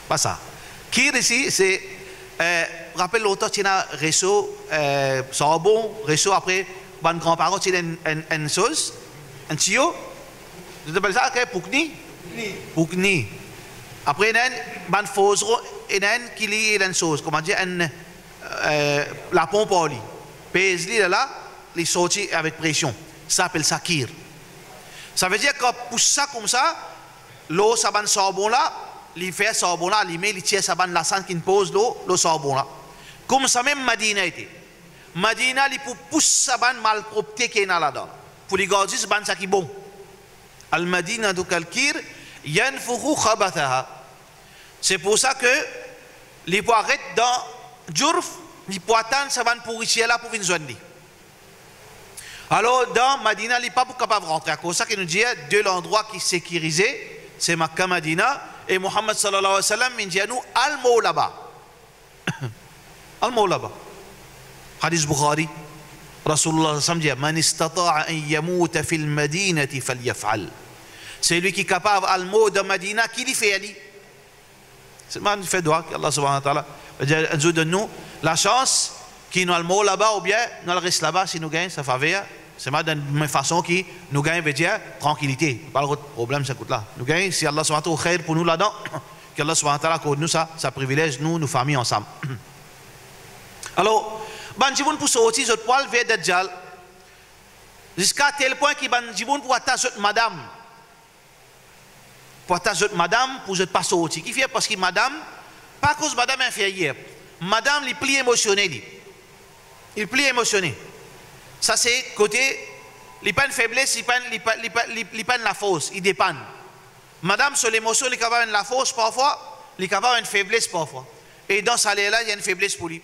Pas ça. Kir ici, c'est, rappelle l'autre, tu as un réseau, sabon, réseau après, mon grand-parent, tu as une chose, un tuyau, tu appelles ça, poukni? Poukni. Après, il y a une fausse, il y a une chose, comment dire, la pompe à l'eau. Pèse là, il sortit avec pression. Ça s'appelle ça kir. Ça veut dire que pour ça comme ça, l'eau, ça va sabon là, il fait sabon là, il met, il tire saban la sang qui pose l'eau, le sabon là. Comme ça même Madina était. Madina, il peut pousser saban malpropre qui est là-dedans. Pour les garder, saban ça qui est bon. Al-Madina du Kalkir, yanfuhu khabathaha. C'est pour ça que les poirettes dans Jurf, il peut attendre ça va pour ici là pour venir joindre. Alors dans Madina, il n'est pas capable de rentrer. À cause de ça qu'il nous dit de l'endroit qui est sécurisé, c'est Makkah Madina, et Muhammad sallallahu alayhi wa sallam il dit à nous al-Mawlaba. Al-Mawlaba. Hadith Bukhari. Rasulullah sallallahu alayhi wa sallam dit man istata'a an yamuta fil madinati falyaf'al. C'est lui qui est capable al-Maw de Madina qui lui fait ali. C'est man fait doigt Allah subhanahu wa ta'ala nous donne la chance qui nous al-Maw là-bas ou bien nous le reste là-bas si nous gagnons ça faveur. C'est ma de même façon qui nous gagne veut dire tranquillité. Pas le problème ça coûte là. Nous gagne si Allah subhanahu wa ta'ala khair pour nous là-dedans que Allah subhanahu wa ta'ala accorde nous ça privilège nous familles ensemble. Alors ban jiboun pour sortir zot poil vers Dajjal jusqu'à tel point qui ban jiboun pour attacher madame pour zot pas sortir qui fait parce que madame pas cause madame inférieure madame les plis émotionnels il plie émotionné. Ça c'est côté, il pas une faiblesse, il pas la force, il dépend. Madame sur l'émotion, il est capable de la force parfois, il est capable de faiblesse parfois. Et dans ça là, il y a une faiblesse pour lui.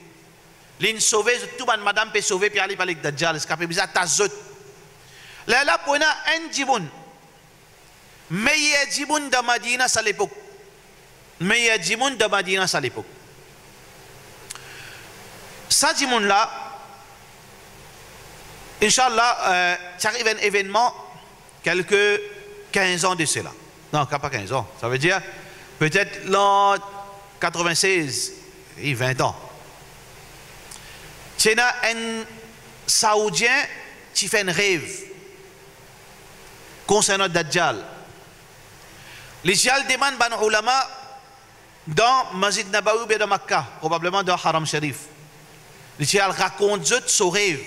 Il sauver, tout le madame peut sauver puis aller parler avec Dajjal, c'est capable bizarre tazot. Là pour un djiboun. Meilleur djiboun de Madina à l'époque. Meilleur djiboun de Madina à l'époque. Ça djiboun là Inch'Allah, ça arrive un événement quelques 15 ans de cela. Non, pas 15 ans. Ça veut dire peut-être l'an 96 et 20 ans. C'est un Saoudien qui fait un rêve concernant Dajjal. Les Dajjal demandent ban ulama dans Masjid Nabawi de Makkah, probablement dans Haram Sharif. Les Dajjal racontent son rêve.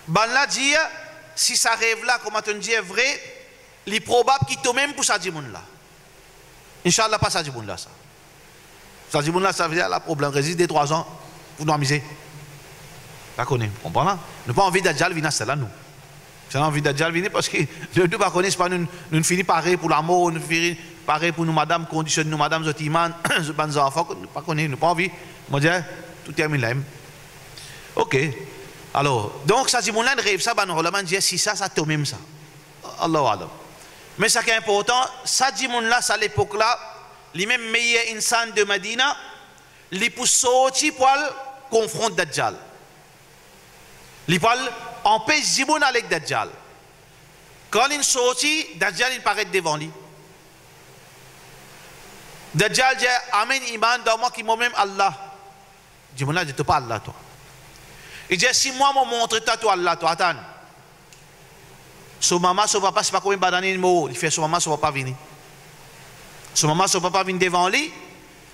Ben là dit si ça rêve là comme on dit est vrai il est probable qu'il tombe même pour ça dit moun là Inch'Allah pas ça dit moun là ça dit moun là ça veut dire le problème résiste des 3 ans pour nous amuser pas connaît comprends là nous pas envie d'Adjal venir c'est là nous c'est envie d'Adjal venir parce que nous ne pas connaître pas nous finit pareil pour l'amour nous finit pareil pour nous madame conditionne nous madame zotiman ban enfants pas connaît nous pas envie moi dire tout termine là OK. Alors, donc ça dit mon rêve ça ban ulama dit si ça tombe même ça. Allahu alam. Mais ça qui est important, ça dit mon là à l'époque là, les mêmes meilleurs insan de Madina, les pour sortir pour confronter Dajjal. Les pour empêcher Jiboun avec Dajjal. Quand il sortit, Dajjal il paraît devant lui. Dajjal dit amen iman dans moi qui moi-même Allah. Jiboun là dit pas Allah toi. Il dit si moi me montre toi Allah toi attends. Son maman son papa c'est pas combien d'années il fait son maman son papa venir. Son maman son papa vient devant lui.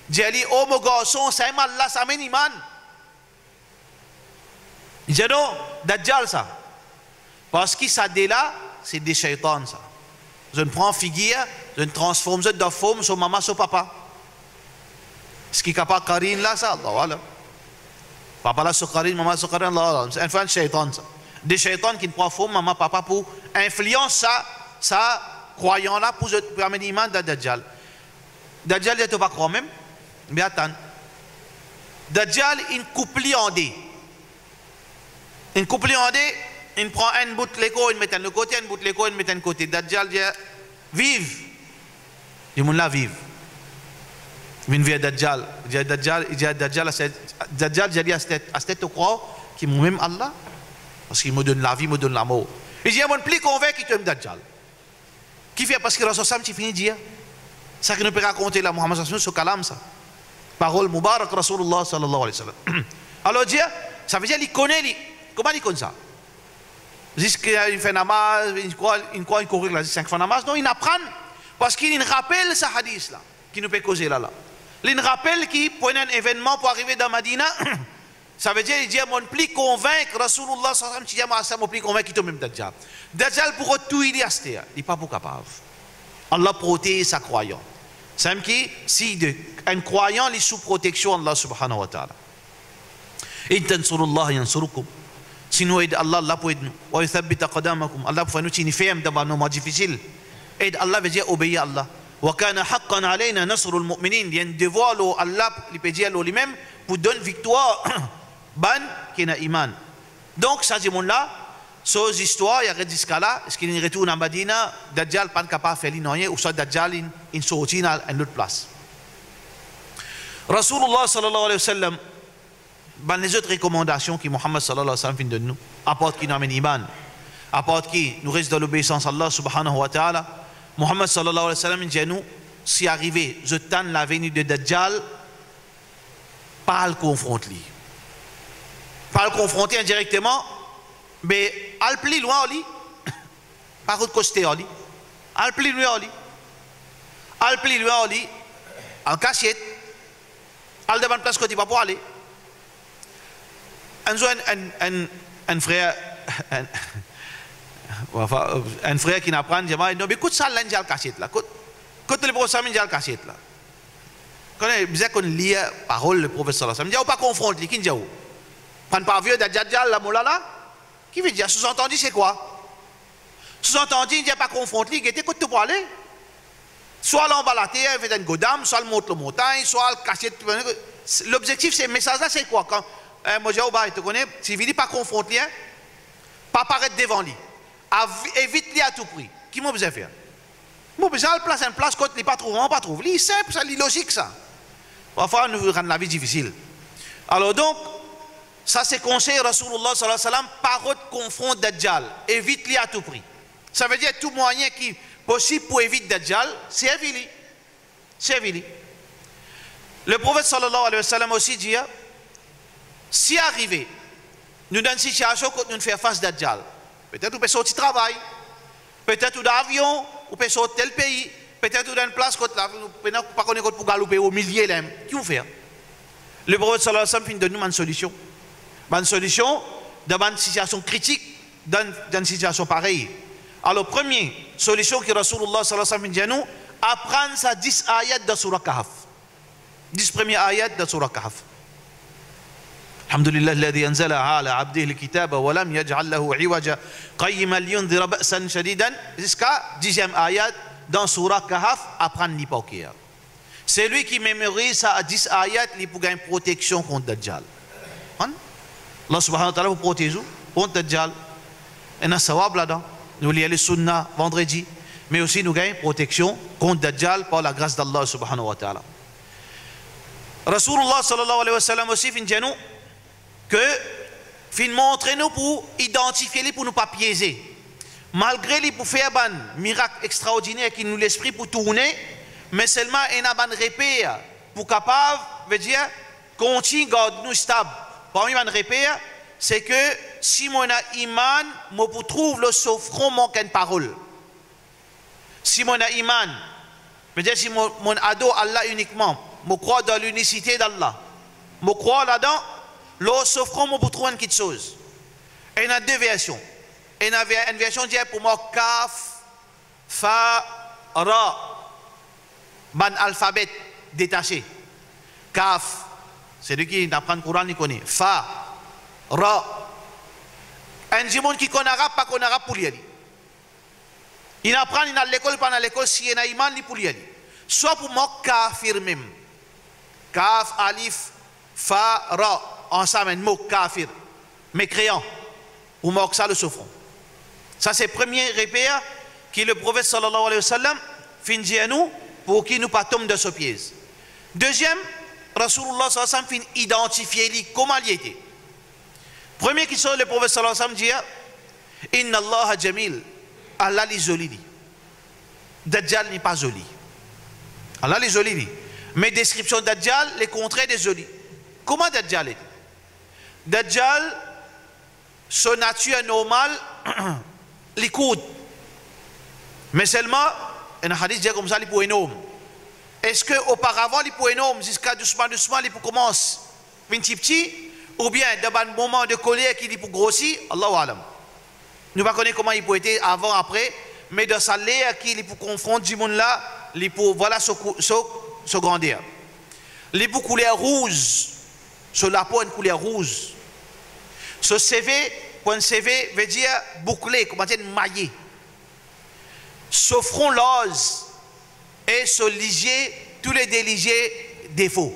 Dit lui oh mon garçon c'est Allah ça mène iman. Il dit non Dajjal ça. Parce que ça dès là c'est des shaitans ça. Je ne prends figure, je ne transforme ça dans forme son maman son papa. Ce qui est capable Karine là ça Allah voilà. Papa là Sokarin, maman Sokarin, Allah, c'est un shaitan ça. Des shaitans qui ne prennent forme maman papa pour influence ça croyant là pour amener l'iman de Dajjal. Dajjal il ne pas croire même. Mais attends. Dajjal il couple en deux. Il couple en deux, il prend un bout de l'écho, il met un côté, un bout de l'écho, il met un côté. Dajjal dit vive. Il dit là vive. Il vient Dajjal. Dajjal dit à cette croix qui est même Allah parce qu'il me donne la vie, me donne l'amour. Il dit mon plus convaincu que Dajjal. Qui fait parce que Rasul Sam tu finis dire ça que nous peut raconter la Muhammad sallallahu sur kalam ça. Parole mubarak Rasulullah sallallahu alayhi wa sallam. Alors dire ça veut dire il connaît lui. Comment il connaît ça? Jusqu'à il fait namaz, il croit il courir là 5 fois namaz non il apprend parce qu'il rappelle ce hadith là qui nous peut causer là. Il rappelle qu'il pour un événement pour arriver dans Madina, ça veut dire il dit mon plus convaincre Rasulullah sallallahu alayhi wa sallam mon plus convaincre qu'il tombe même Dajjal. Dajjal pour tout il n'est pas pour capable. Allah protège sa croyance. C'est qui si un croyant il est sous protection Allah subhanahu wa ta'ala. In tansurullah yansurukum. Si nous aide Allah, Allah peut aider nous. Wa yuthabbit aqdamakum. Allah peut nous tenir ferme dans nos moments difficiles. Aide Allah veut dire obéir à Allah. وكان حقا علينا نصر المؤمنين لأن devoir Allah lui peut dire lui-même pour donner victoire ban qui na iman. Donc ça dit mon là, ces histoires, il y a des là, est-ce qu'il retourne en Medina, Dajjal pas capable de faire l'inoyer, ou soit Dajjal in sorti à une autre place. Rasulullah sallallahu alayhi wa sallam, ban les autres recommandations que Muhammad sallallahu alayhi wa sallam fait de nous, apporte qui nous amène iman, apporte qui nous reste dans l'obéissance à Allah subhanahu wa ta'ala. Muhammad sallallahu alayhi wa sallam dit à nous, si arrivé, je tends la venue de Dajjal, pas le confronter. Pas le confronter indirectement, mais al plus loin oli, par contre côté oli, al plus loin oli, al plus loin oli, en cachette, al devant place côté pas pour aller. Un frère, un frère qui n'apprend, dit non mais écoute ça là, j'ai le cachette là, écoute le professeur, j'ai le cachette là. Quand on lit la parole le professeur, ça me dit on pas confronter, qui dit où? Prendre par vieux Dajjal la moulala. Qui veut dire, sous-entendu, c'est quoi? Sous-entendu, il n'y a pas confronté, il était côté pour aller. Soit l'emballe la terre, il fait une godame, soit le monte la montagne, soit le cacher. L'objectif, c'est le message là, c'est quoi? Quand moi, j'ai oublié, tu connais, si il ne pas confronter, pas apparaître devant lui, évite-lui à tout prix. Qui m'a besoin de faire? Moi, besoin de place, une place, quand il ne pas trouvé, on ne pas trouvé. C'est simple, c'est logique ça. Parfois, nous rendons la vie difficile. Alors donc, ça c'est conseil Rasulullah sallallahu alayhi wa sallam, parole confront Dajjal, évite-lui à tout prix. Ça veut dire tout moyen qui est possible pour éviter Dajjal, c'est éviter. C'est éviter. Le prophète sallallahu alayhi wa sallam aussi dit, si arrivé, nous dans une situation où nous faisons face à Dajjal, peut-être on peut sortir du travail, peut-être dans l'avion, on peut sortir tel pays, peut-être dans une place où on ne peut pas connaître pour galoper au millier, qui on fait? Le prophète sallallahu alayhi wa sallam donne nous une solution. Une solution dans une situation critique, dans une situation pareille. Alors, première solution que Rasulullah sallallahu alayhi wa sallam dit à nous, apprendre ça 10 ayats de Surah Kahf. 10 premiers ayats de Surah Kahf. Alhamdulillah, الذي أنزل على عبده الكتاب ولم يجعل له عوجا قيما لينذر بأسا شديدا jusqu'à 10e ayat dans Surah Kahf, apprendre l'hypocrisie. C'est lui qui mémorise ça à 10 ayats, il pour gagner protection contre Dajjal. Allah subhanahu wa ta'ala vous protège contre Dajjal. Et nous avons là-dedans. Nous lisons les sunnah vendredi, mais aussi nous gagnons protection contre Dajjal par la grâce d'Allah subhanahu wa ta'ala. Rasulullah sallallahu alayhi wa sallam aussi fin dit nous que fin montre nous pour identifier les pour nous pas piéger. Malgré les pour faire un miracle extraordinaire qui nous l'esprit pour tourner, mais seulement un ban repère pour capable veut dire continuer garde nous stable. Parmi les repères, c'est que si mon iman, je peux trouver le souffrant manque une parole. Si mon iman, veut dire si mon ado Allah uniquement, je crois dans l'unicité d'Allah, je crois là-dedans, le souffrant, je peux trouver une petite chose. Et il y a deux versions. Et une version dit pour moi kaf, fa, ra, ban alphabet détaché. Kaf. C'est lui qui apprend le Coran, il connaît. Fa, Ra. Un monde qui connaît arabe, pas connaît arabe pour lire. Il apprend, il a l'école, pas dans l'école, si il a iman, il pour lire. Soit pour moi, kafir même. Kaf, alif, fa, ra. Ensemble, un mot kafir. Mécréant. Pour moi, ça le souffrant. Ça, c'est le premier repère que le prophète sallallahu alayhi wa sallam finit à nous pour qu'il nous pas tombe de ce piège. Deuxième, Rasulullah sallallahu alayhi wa sallam fin identifier comment il était. Premier qui sort le prophète sallallahu alayhi wa sallam dit Inna Allah jamil, Allah est joli. Dajjal n'est pas joli. Allah est joli. Mais description de Dajjal, les contraires des jolis. Comment Dajjal est? Dajjal, son nature normale, les coudes. Mais seulement, un hadith dit comme ça, il est pour un homme. Est-ce qu'auparavant, il est pour un homme, jusqu'à doucement, il peut commencer petit, ou bien dans un moment de colère qu'il est pour grossir, Allahu alam. Nous ne connaissons pas comment il peut être avant, après, mais dans sa l'air qu'il est pour confronter du monde là, il pour voilà se grandir. Il est pour couleur rouge, sur la peau une couleur rouge. Ce CV, pour un CV veut dire bouclé, comment dire maillé. Ce front l'ose et ce ligier, tous les déligés défauts.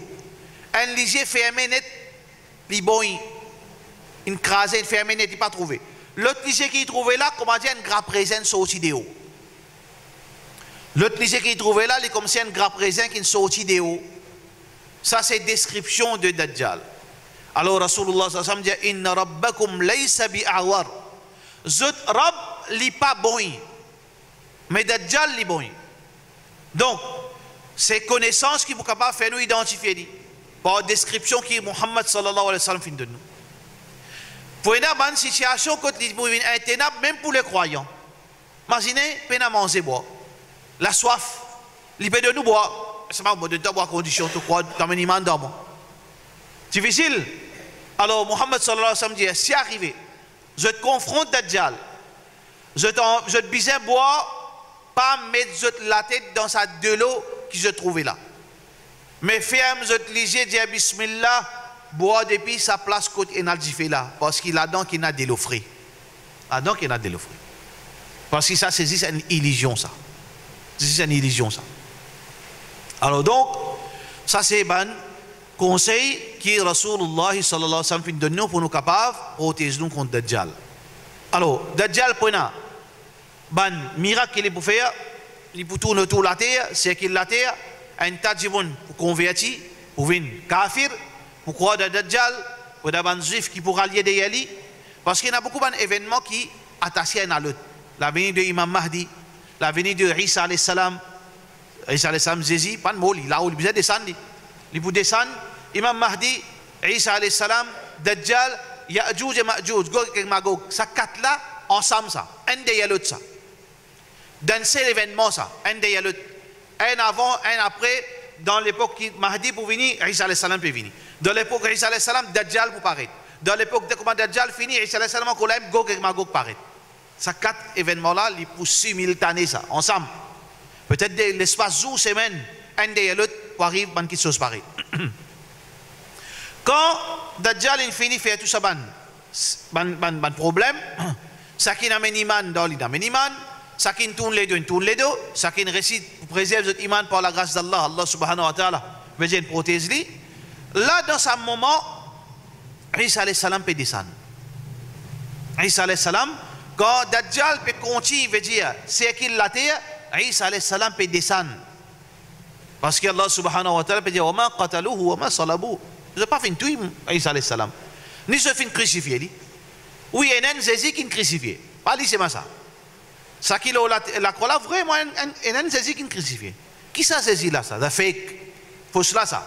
Un ligier fermé net, il bon, une crasée, une fermée, n'était pas trouvé. L'autre lycée qui est trouvé là, comment dire, une grappe raisin sortie de haut. L'autre lycée qui est trouvé là, il comme si une grappe raisin qui est sortie de haut. Ça, c'est description de Dajjal. Alors, Rasulullah sallallahu alayhi wa sallam dit, Inna rabbakum laysa bi'awar. Zot Rab, li pas bon. Mais Dajjal, li bon. Donc, c'est connaissances qui sont capables de faire nous identifier. Par description qui Muhammad sallallahu alayhi wa sallam fin de nous. Pour une bonne situation, quand il y a un ténèbre, même pour les croyants. Imaginez, peine à manger, boire. La soif, il peut de nous boire. C'est pas de boire condition, tu crois, dans un iman d'homme. Difficile. Alors, Muhammad sallallahu alayhi wa sallam dit, si arrivé, je te confronte Dajjal, je te bisais boire, pas mettre la tête dans sa de l'eau qui se trouvait là. Mais ferme, je te lisais, dire Bismillah, boire depuis sa place côté et n'a fait là, parce qu'il a donc il a de l'eau frais. Donc il a de l'eau frais. Parce que ça, c'est une illusion, ça. C'est une illusion, ça. Alors donc, ça c'est un conseil qui Rasulullah sallallahu alayhi wa sallam donne nous pour nous capables de protéger nous contre Dajjal. Alors, Dajjal, pour nous, un miracle qu'il est pour faire, il peut tourner autour de la terre, c'est qu'il la terre, un tas de gens pour convertir, pour venir kafir, pour croire dans Dajjal, pour des juifs qui pourraient allier des yali, parce qu'il y a beaucoup d'événements qui attachent à l'autre. La venue de Imam Mahdi, la venue de Isa alayhi salam, Isa alayhi salam, Jésus, pas de mots, là où il peut descendre. Il peut descendre, Imam Mahdi, Isa alayhi salam, Dajjal, Ya'juj et Ma'juj, Gog et Magog, ça quatre là, ensemble ça, un des l'autre ça. Dans ces événements ça, un des l'autre. Un avant, un après, dans l'époque qui Mahdi pour venir, Isa alayhi salam peut venir. Dans l'époque Isa alayhi salam, Dajjal pour paraître. Dans l'époque de comment Dajjal finit, Isa alayhi salam, Gog et Magog paraître. Ça quatre événements là, ils poussent simultané ça, ensemble. Peut-être l'espace jour, semaine, un des l'autre pour arriver à quelque chose pareil. Quand Dajjal il finit faire tout ça, ban problème, ça qui n'amène iman dans l'amène iman, ça qui tourne les deux, il tourne les deux, ça qui récite pour préserver notre iman par la grâce d'Allah, Allah subhanahu wa ta'ala, veut dire une prothèse li. Là, dans ce moment, Isa alayhi salam peut descendre. Isa alayhi salam, quand Dajjal peut continuer, veut dire, c'est qu'il la terre, Isa alayhi salam peut descendre. Parce que Allah subhanahu wa ta'ala peut dire, Wama qataluhu, wama salabuhu. Je n'ai pas fait une tuile, Isa alayhi salam. Ni je fais une crucifié. Oui, il y a un Jésus qui est crucifié. Pas dit c'est ça. Ça qui est la croix là, vraiment, il y a un Jésus qui est crucifié. Qui ça Jésus là, ça? La fake. Fausse là, ça.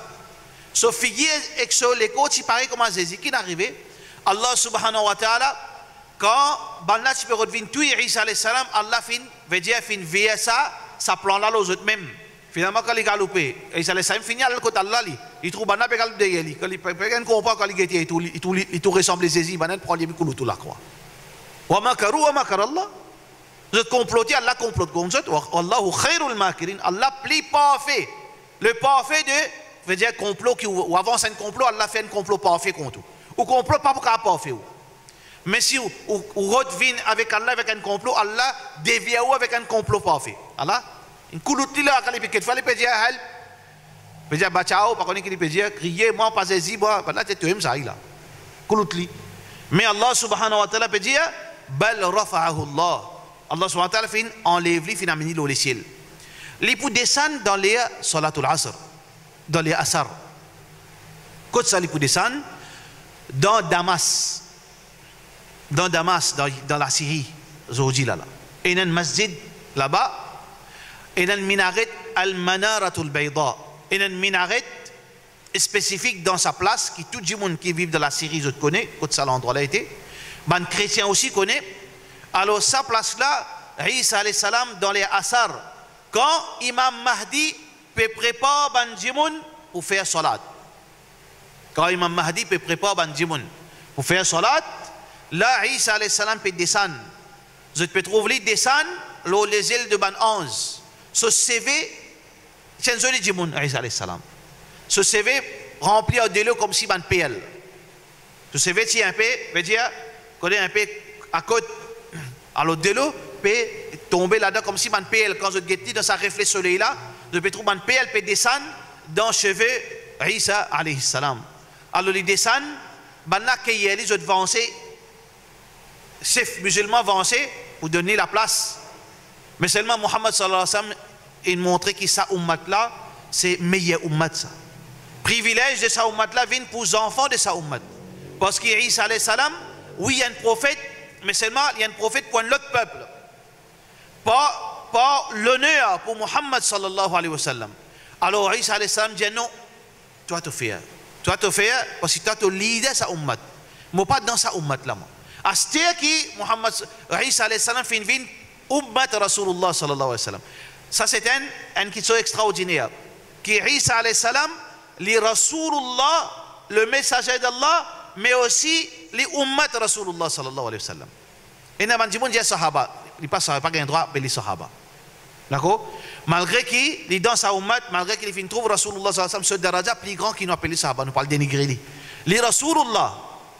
Sauf figure et que les côtes, il paraît comme un Jésus qui est arrivé. Allah subhanahu wa ta'ala, quand Banna tu peux revenir tuer Isa alayhi salam, Allah veut dire, fin veiller ça plan là aux autres mêmes. Finalement, quand il galopé, Isa alayhi salam finit à l'autre Allah, il trouve Banna peut galoper derrière lui. Quand il comprend quand il était, il tout ressemble à Jésus, Banna prend les coups tout la croix. Wa makaru wa makar Allah. Vous êtes comploté, Allah complote contre vous. Wallahu khairul makirin. Allah plie parfait. Le parfait de, veut dire complot qui ou avance un complot, Allah fait un complot parfait contre vous. Ou complot pas pour qu'à parfait. Mais si vous revenez avec Allah avec un complot, Allah dévie ou avec un complot parfait. Allah, une couloute là, quand il peut faire, il peut dire help, il peut dire bachao, par contre il peut dire crier, moi pas saisi, moi, là tu es ça là. Couloute li. Mais Allah subhanahu wa ta'ala peut dire, bal rafa'ahu Allah. Allah subhanahu wa ta'ala fait enlève lui, fait amener le ciel. Il peut descendre dans les salatul asr, dans les asar. Quand ça il peut descendre dans Damas. Dans Damas, dans la Syrie, aujourd'hui là. Il y a un masjid là-bas, il y a un minaret al-manaratul bayda. Il y a un minaret spécifique dans sa place, qui tout le monde qui vit dans la Syrie, je connais, quand ça l'endroit là été. Les chrétiens aussi connaissent. Alors, sa place là, Isa alayhi salam, dans les Asar, quand Imam Mahdi peut préparer Banjimoun pour faire salat. Quand Imam Mahdi peut préparer Banjimoun pour faire salat, là, Isa alayhi salam peut descendre. Vous pouvez trouver descendre les ailes de Ban 11. Ce CV, c'est un joli Jimoun, Isa alayhi salam. Ce CV rempli de l'eau comme si Ban PL. Ce CV, c'est un peu, veut dire, connaît un peu à côté. Alors, de l'eau peut tomber là-dedans comme si Ban PL, quand je guette dans sa reflet soleil là, je peux trouver Ban PL peut descendre dans le cheveu Isa alayhi salam. Alors, il descend banna qui y les autres avancés, ces musulmans avancés pour donner la place. Mais seulement Muhammad sallallahu alayhi wa sallam, il montrait que sa ummat là, c'est meilleur ummat ça. Privilège de sa ummat là vient pour les enfants de sa ummat. Parce qu'Isa alayhi salam, oui, il y a un prophète, mais seulement il y a un prophète pour l'autre peuple. Pas l'honneur pour Muhammad sallallahu alayhi wa sallam. Alors Isa alayhi salam dit non, toi te faire. Toi te faire parce que toi te leader sa ummat. Mais pas dans sa ummat là. À ce qui Muhammad Isa alayhi salam fait une ummat Rasulullah sallallahu alayhi wa sallam. Ça c'est un qui est extraordinaire. Qui Isa alayhi salam, les Rasulullah, le messager d'Allah, mais aussi les ummat Rasulullah sallallahu alayhi wa sallam. Et n'a pas dit mon Dieu sahaba, il pas sahaba, pas gain droit les sahaba. D'accord? Malgré qu'il dans sa ummat, malgré qu'il fin trouve Rasulullah sallallahu alayhi wa sallam ce daraja plus grand qu'il nous appelle les sahaba, nous parle dénigrer lui. Les Rasulullah,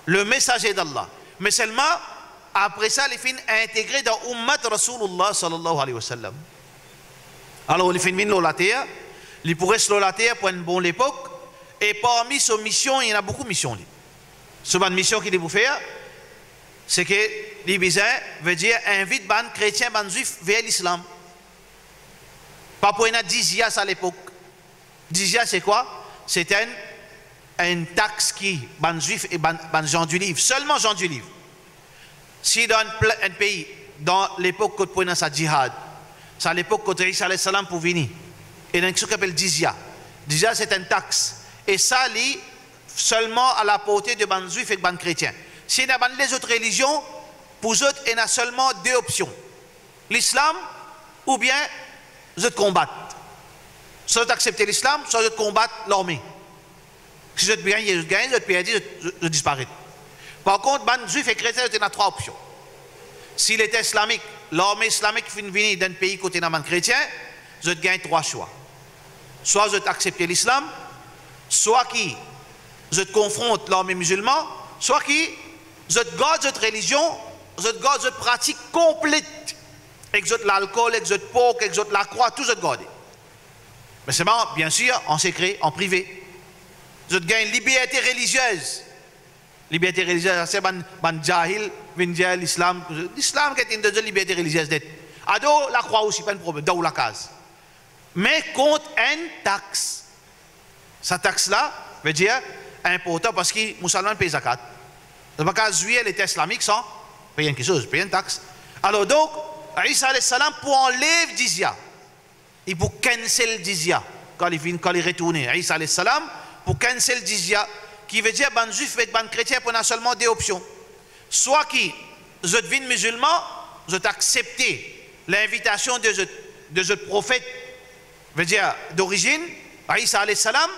le messager d'Allah. Mais seulement après ça, il fin intégré dans ummat Rasulullah sallallahu alayhi wa sallam. Alors il fin venir la terre, il pourrait se la terre pour une bonne époque. Et parmi ces missions, il y en a beaucoup de missions. Ce ban mission qu'il faut faire, c'est que les bizarres veut dire invite ban chrétiens, ban juifs vers l'islam. Pas pour une dizia à l'époque. Dizia c'est quoi? C'est une taxe qui ban juifs et ban gens du livre. Seulement gens du livre. Si dans un pays, dans l'époque quand pour sa djihad, c'est à l'époque quand Isa alayhi salam pour venir. Et il y a ce qu'on appelle dizia. Dizia c'est une taxe. Et ça lit seulement à la portée de ban juifs et ban chrétiens. Si il y a les autres religions, pour eux, il y a seulement deux options. L'islam ou bien ils combattent. Soit accepter l'islam, soit ils combattent l'armée. Si ils gagnent, ils gagnent, ils perdent, ils disparaissent. Par contre, ban juifs et chrétiens, il y a trois options. S'il était islamique, l'armée islamique vient d'un pays côté d'un chrétien, ils gagnent trois choix. Soit ils acceptent l'islam, soit qui je confronte l'armée musulmane, soit qui je garde cette religion, je garde cette pratique complète, exote l'alcool, exote porc, exote la croix, tout je garde. Mais c'est marrant, bien sûr, en secret, en privé. Je gagne liberté religieuse. Liberté religieuse, c'est ban jahil, vient l'islam. L'islam qui est une liberté religieuse d'être. Ado la croix aussi, pas de problème, dans la case. Mais contre une taxe. Cette taxe-là veut dire important parce que les musulmans payent zakat. Dans le cas juillet, l'État islamique sans payer quelque chose, payer une taxe. Alors donc, Isa alayhi salam pour enlever dizia. Il pour cancel dizia. Quand il retourne, Isa alayhi salam pour cancel dizia, qui veut dire ban juif et ban chrétien pour seulement deux options. Soit qui, je deviens musulman, je t'accepter l'invitation de ce prophète, veut dire d'origine, Isa alayhi salam,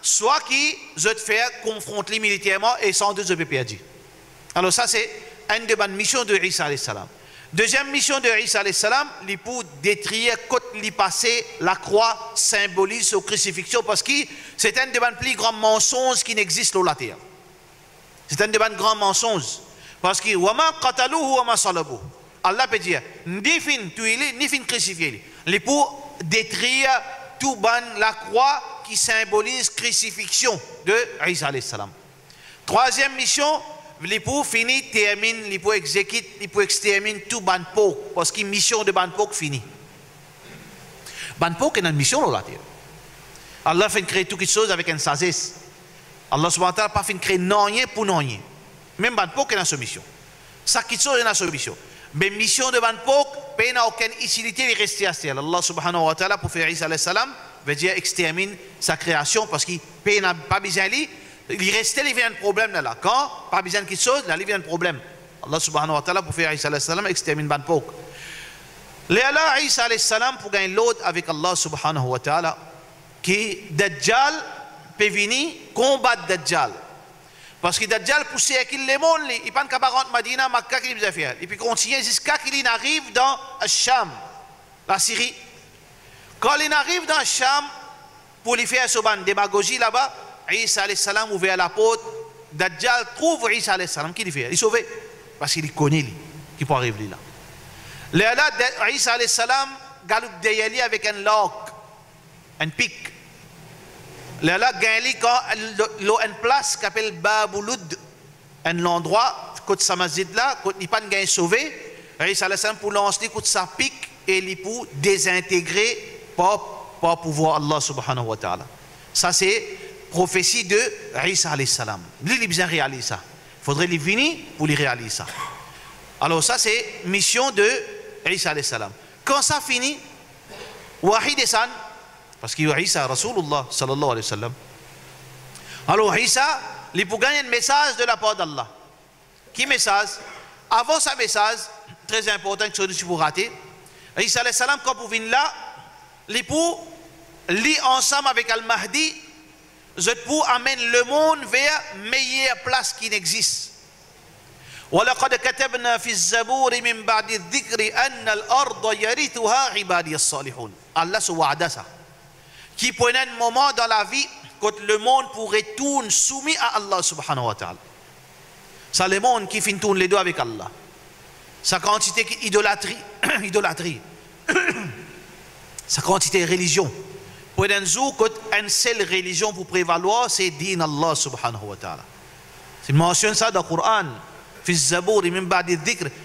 soit qui je te fais confronter militairement et sans doute je peux perdre. Alors ça c'est une des bonnes missions de Isa alayhi salam. Deuxième mission de Isa alayhi salam, il pour détruire côté li passer la croix symbolise la crucifixion parce que c'est un des plus grands mensonges qui n'existe sur la terre. C'est un des grands mensonges parce que wama qataluhu wama salabuhu. Allah peut dire ni fin tuer ni fin crucifier. Il pour détruire tout la croix qui symbolise crucifixion de Isa alayhi salam. Troisième mission, il pour finir, termine, il pour exécuter, il pour exterminer tout ban pok, parce que mission de ban pok finit. Ban pok est une mission dans la terre. Allah fait créer toutes les choses avec une sagesse. Allah subhanahu wa ta'ala pas fait créer rien pour rien. Même ban pok est dans sa mission. Ça qui chose est dans sa mission. Mais mission de ban pok, il n'a aucune utilité de rester à terre. Allah subhanahu wa ta'ala pour faire Isa alayhi salam veut dire extermine sa création parce qu'il n'a pas besoin de lui. Il restait, il vient un problème là. Quand pas besoin de quelque chose, là il vient un problème. Allah subhanahu wa ta'ala pour faire Isa alayhi salam extermine ban pok. Là Isa alayhi salam pour gagner l'autre avec Allah subhanahu wa ta'ala qui Dajjal peut venir combattre Dajjal. Parce que Dajjal poussé à qu'il les monde, il pas capable rentrer Madina, Makkah qu'il va faire. Et puis continue jusqu'à qu'il arrive dans Sham, la Syrie. Quand il arrive dans Sham, pour lui faire une démagogie là-bas, Isa alayhi salam ouvert la porte, Dajjal trouve Isa alayhi salam, qui lui fait? Il est sauvé. Parce qu'il connaît lui, qui peut arriver là. Là, Isa alayhi salam galope derrière lui avec un lock, un pic. Là, gagne quand une place qui s'appelle Babouloud. un endroit, côté sa masjid là, côté il pas de sauvé, Isa alayhi salam pour lancer côté sa pique et il pour désintégrer par pouvoir Allah subhanahu wa ta'ala. Ça c'est prophétie de Isa alayhi salam. Lui il a besoin de réaliser ça. Il faudrait les venir pour les réaliser ça. Alors ça c'est mission de Isa alayhi salam. Quand ça finit, Wahi descend, parce qu'il y a Isa, Rasulullah sallallahu alayhi wa sallam. Alors Isa, il peut gagner un message de la part d'Allah. Qui message? Avant ce message, très important que tu peux rater, Isa alayhi salam, quand vous venez là, il peut lire ensemble avec Al-Mahdi, je peux amener le monde vers une meilleure place qui n'existe. وَلَقَدْ كَتَبْنَا فِي الزَّبُورِ مِنْ بَعْدِ الذِّكْرِ أَنَّ الْأَرْضَ يَرِثُهَا عِبَادِيَ الصَّالِحُونَ. Allah se wa'ada ça. Qui prenait un moment dans la vie quand le monde pourrait tourner soumis à Allah subhanahu wa ta'ala. Ça le monde qui finit tourner les deux avec Allah. Sa quantité idolâtrie, idolâtrie. Sa quantité religion. Pour un jour, quand une seule religion pour prévaloir, c'est din Allah subhanahu wa ta'ala. Il mentionne ça dans le Coran.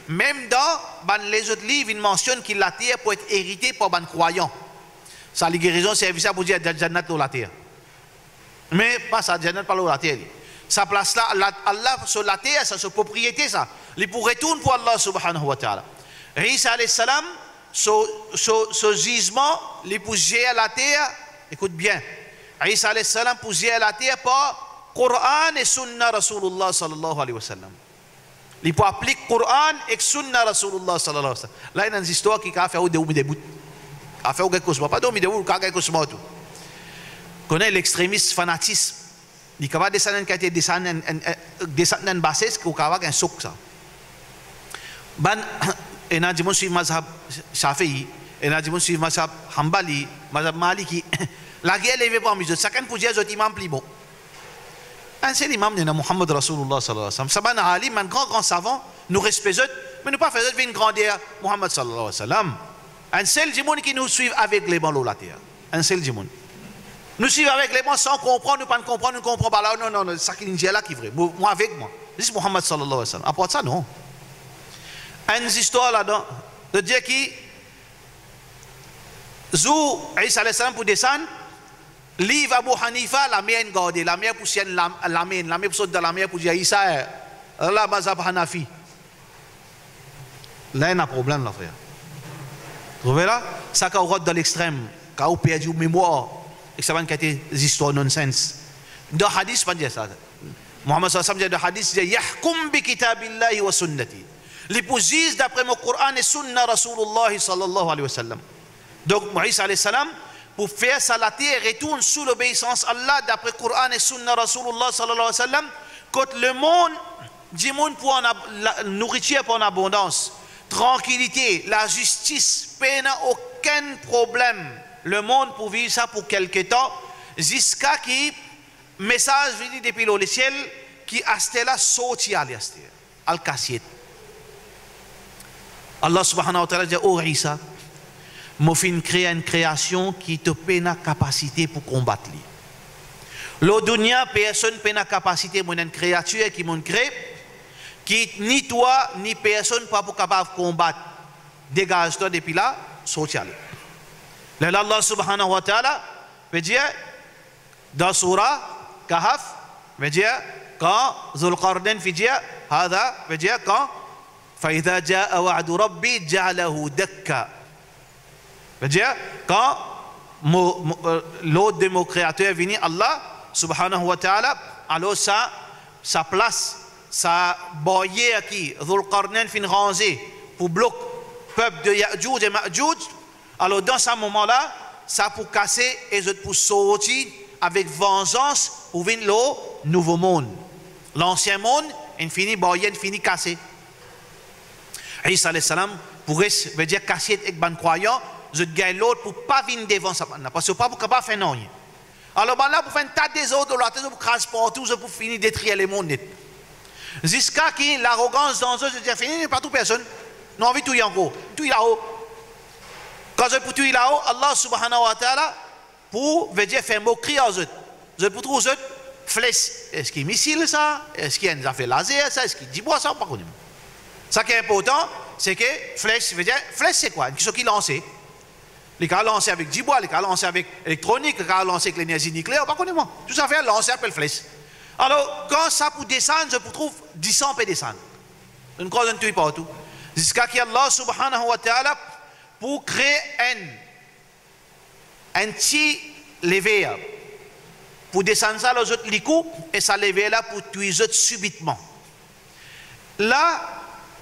Même dans les autres livres, il mentionne que la terre peut être héritée par les croyants. Ça, les guérisons, c'est ça pour dire Jannat dans la terre. Mais pas ça, Jannat pas dans la terre. Sa place là, Allah sur la terre, ça, sa propriété, ça. Il pourrait retourner pour Allah subhanahu wa ta'ala. Isa alayhi salam, ce gisement, il pour gérer la terre, écoute bien. Isa alayhi salam pour gérer la terre par Coran et Sunna Rasulullah sallallahu alayhi wa sallam. Il peut appliquer Coran et Sunna Rasulullah sallallahu alayhi wa sallam. Là, il y a une histoire qui a fait au début. A fait au quelque pas dormi debout, car quelque chose tout. Connaît l'extrémisme fanatisme. Il va descendre qui descendre bassesse qui va un souk ça. Ban ena dimon suivre mazhab Shafi'i, ena dimon suivre mazhab Hanbali, mazhab Maliki. La guerre levée par mes autres, chacun pour dire aux imams plus bon. Un seul imam de Muhammad Rasulullah sallallahu alayhi wa sallam. Saban alim, un grand savant, nous respectons, mais nous pas faisons une grandeur Muhammad sallallahu alayhi wa sallam. Un seul dimon qui nous suit avec les bons la terre. Un seul dimon. Nous suivons avec les bons sans comprendre, nous pas comprendre, nous ne comprenons pas là. Non, c'est ça qui est là qui est vrai. Moi avec moi. C'est Muhammad sallallahu alayhi wa sallam. À part ça, non. Une histoire là-dedans, de dire qui, Zou, Isa alayhi salam pour descendre, livre Abu Hanifa, la mienne gardée, la mienne pour sienne, la mienne pour sauter dans la mienne pour dire Isa, la mazhab Hanafi. Là, il y a un problème, là, frère. Vous trouvez là? Ça, quand on rentre dans l'extrême, quand on perd du mémoire, et ça va être des histoires nonsense. Dans le hadith, pas dire ça. Muhammad sallallahu alayhi wa sallam dit dans le hadith, il dit Yahkum bi kitabillahi wa sunnati. Les positions d'après mon Coran et Sunna Rasulullah sallallahu alayhi wa sallam. Donc, Isa alayhi salam, pour faire ça, la terre retourne sous l'obéissance à Allah d'après Coran et Sunna Rasulullah sallallahu alayhi wa sallam. Quand le monde, dit monde pour la nourriture pour en abondance, tranquillité, la justice, peine, aucun problème. Le monde pour vivre ça pour quelque temps, jusqu'à qui message venu depuis le ciel qui a là sorti à l'asté, al kassiet. Allah subhanahu wa ta'ala dit oh Isa, moi fin créer une création qui te peine la capacité pour combattre. Le dunya personne peine la capacité pour une créature qui m'ont créé, qui ni toi ni personne pas pour capable combattre. Dégage-toi depuis là, sorti à là. Allah subhanahu wa ta'ala veut dire dans surah Kahf veut dire quand Zulqarnain veut dire hada veut dire quand فإذا جاء وعد ربي جعله دكا veut dire quand l'autre de mon créateur vient Allah subhanahu wa ta'ala alors sa place sa barrière qui Zulqarnain fin ranger pour bloquer peuple de Ya'juj et Ma'juj. Alors dans ce moment-là, ça pour casser et pour sortir avec vengeance pour venir le nouveau monde. L'ancien monde, infini barrière, infini cassé. Isa alayhi salam pourrait veut dire casser avec ban croyant, je gagne l'autre pour pas venir devant ça parce que pas pour capable faire non. Alors là pour faire un tas des autres là, pour craser partout, pour finir détruire les mondes. Jusqu'à qui l'arrogance dans eux, je dis fini pas toute personne. Non envie tout y en gros, tout y là-haut. Quand je peux tuer là-haut, Allah subhanahu wa ta'ala, pour veut dire faire moquerie aux autres. Je peux trouver aux autres, flèche, est-ce qu'il y a missile ça? Est-ce qu'il y a une affaire laser ça? Est-ce qu'il y a du bois ça? Pas connu. Ça qui est important, c'est que flèche, veut dire, flèche c'est quoi? Une chose qui lance. Les cas lancés avec du bois, les cas lancés avec électronique, les cas lancés avec l'énergie nucléaire, pas connu moi. Tout ça fait lancer appelle flèche. Alors, quand ça pour descendre, je trouve 10 ans peut descendre. Une cause de tout partout. Jusqu'à ce qu'Allah subhanahu wa ta'ala pour créer un petit levé pour descendre ça les autres licou et ça levé là pour tuer les autres subitement. Là,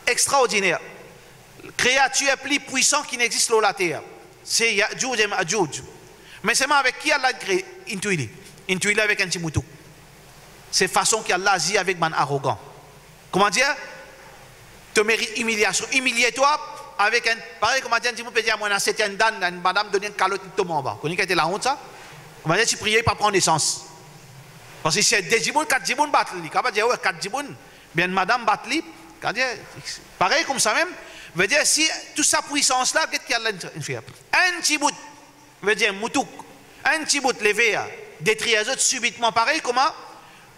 extraordinaire. Créature plus puissante qui n'existe sur la terre. C'est Ya'juj et Ma'juj. Mais c'est avec qui Allah crée intuit avec un petit moutou. C'est façon qu'Allah dit avec man arrogant. Comment dire? Tu mérites humiliation. Humilie-toi avec un. Pareil, comment dire, un petit mot peut dire, moi, c'est un dan, une madame donne une calotte, il tombe en bas. Vous connaissez quelle était la honte, ça? Comment dire, tu priais pas prendre naissance. Parce que c'est des jiboun, 4 jiboun battent li. Quand on dit, ouais, 4 jiboun, bien, madame batte li. Pareil, comme ça même, veut dire, si toute sa puissance-là, qu'est-ce qu'il y a là? Un petit bout, veut dire, moutouk, un petit bout levé, détruire les autres subitement. Pareil, comment?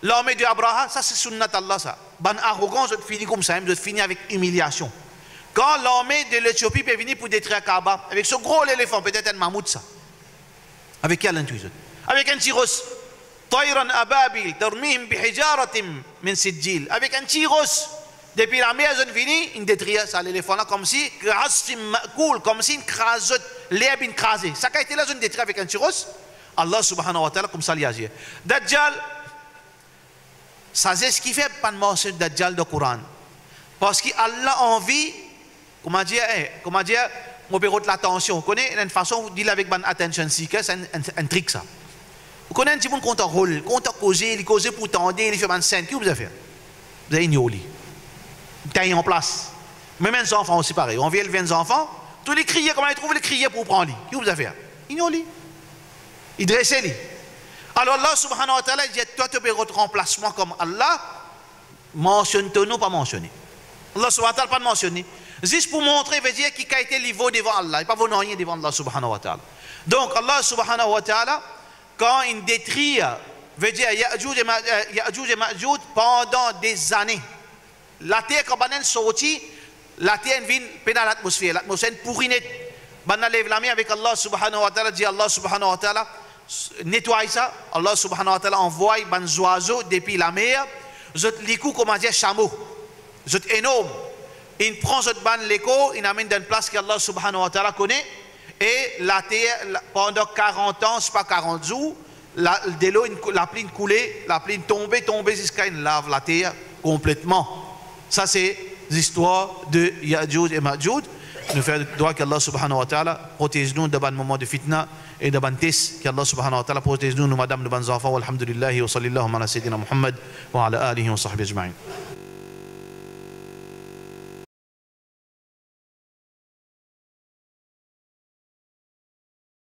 L'armée de Abraham, ça c'est sunnat Allah ça. Ban arrogant, je finis comme ça, je finis avec humiliation. Quand l'armée de l'Éthiopie peut venir pour détruire Kaaba, avec ce gros éléphant, peut-être un mammouth ça. Avec qui elle l'intuit? Avec un tyros. Tayran ababil, tarmihim bihijaratim min sijil. Avec un tyros. Depuis la mer, ils viennent, ils détruisent ça, l'éléphant là, comme si, comme si une crase, l'herbe une crasée. Ça a été là, ils détruisent avec un tyros. Allah subhanahu wa ta'ala, comme ça, il agit. Dajjal, ça c'est ce qui fait pas de mention de Dajjal dans le Coran. Parce qu'Allah a envie, comment dire, on peut retenir l'attention. Vous connaissez une façon, vous dites avec bonne attention seeker, c'est un trick ça. Vous connaissez un petit peu compte en rôle, compte en causer, il cause pour tendre, il fait une scène. Qu'est-ce que vous avez fait? Vous avez ignoré. Vous avez en place. Même les enfants aussi pareil. On vient élever les enfants, tous les crier, comment ils trouvent les crier pour prendre lui. Qu'est-ce que vous avez fait? Ignoré. Il dressait lui. Alors Allah subhanahu wa ta'ala dit, toi tu peux votre remplacement comme Allah, mentionne-toi non pas mentionné. Allah subhanahu wa ta'ala pas mentionné. Juste pour montrer, veut dire qu'il a été niveau devant Allah. Il n'y a pas rien devant Allah subhanahu wa ta'ala. Donc Allah subhanahu wa ta'ala, quand il détruit, veut dire Ya'juj et Ma'juj pendant des années. La terre quand elle est sortie, la terre vient dans l'atmosphère. L'atmosphère est pourrie net. On lève la main avec Allah subhanahu wa ta'ala, dit Allah subhanahu wa ta'ala, nettoie ça. Allah subhanahu wa ta'ala envoie des oiseaux depuis la mer. Zot likou, comment dire, chameau. Zot énorme. Il prend zot ban l'écho, il amène dans une place qu'Allah subhanahu wa ta'ala connaît. Et la terre, pendant 40 ans, c'est pas 40 jours, de l'eau, la pluie coulée, la pluie tombée jusqu'à une lave la terre complètement. Ça, c'est l'histoire de Ya'juj et Ma'juj. Nous faisons droit qu'Allah subhanahu wa ta'ala protège-nous de bons moments de fitna et de bons tests. Qu'Allah subhanahu wa ta'ala protège-nous, nous, madame, de bons enfants. Walhamdulillahi wa sallallahu ala sayyidina Muhammad wa ala alihi wa sahbihi ajma'in.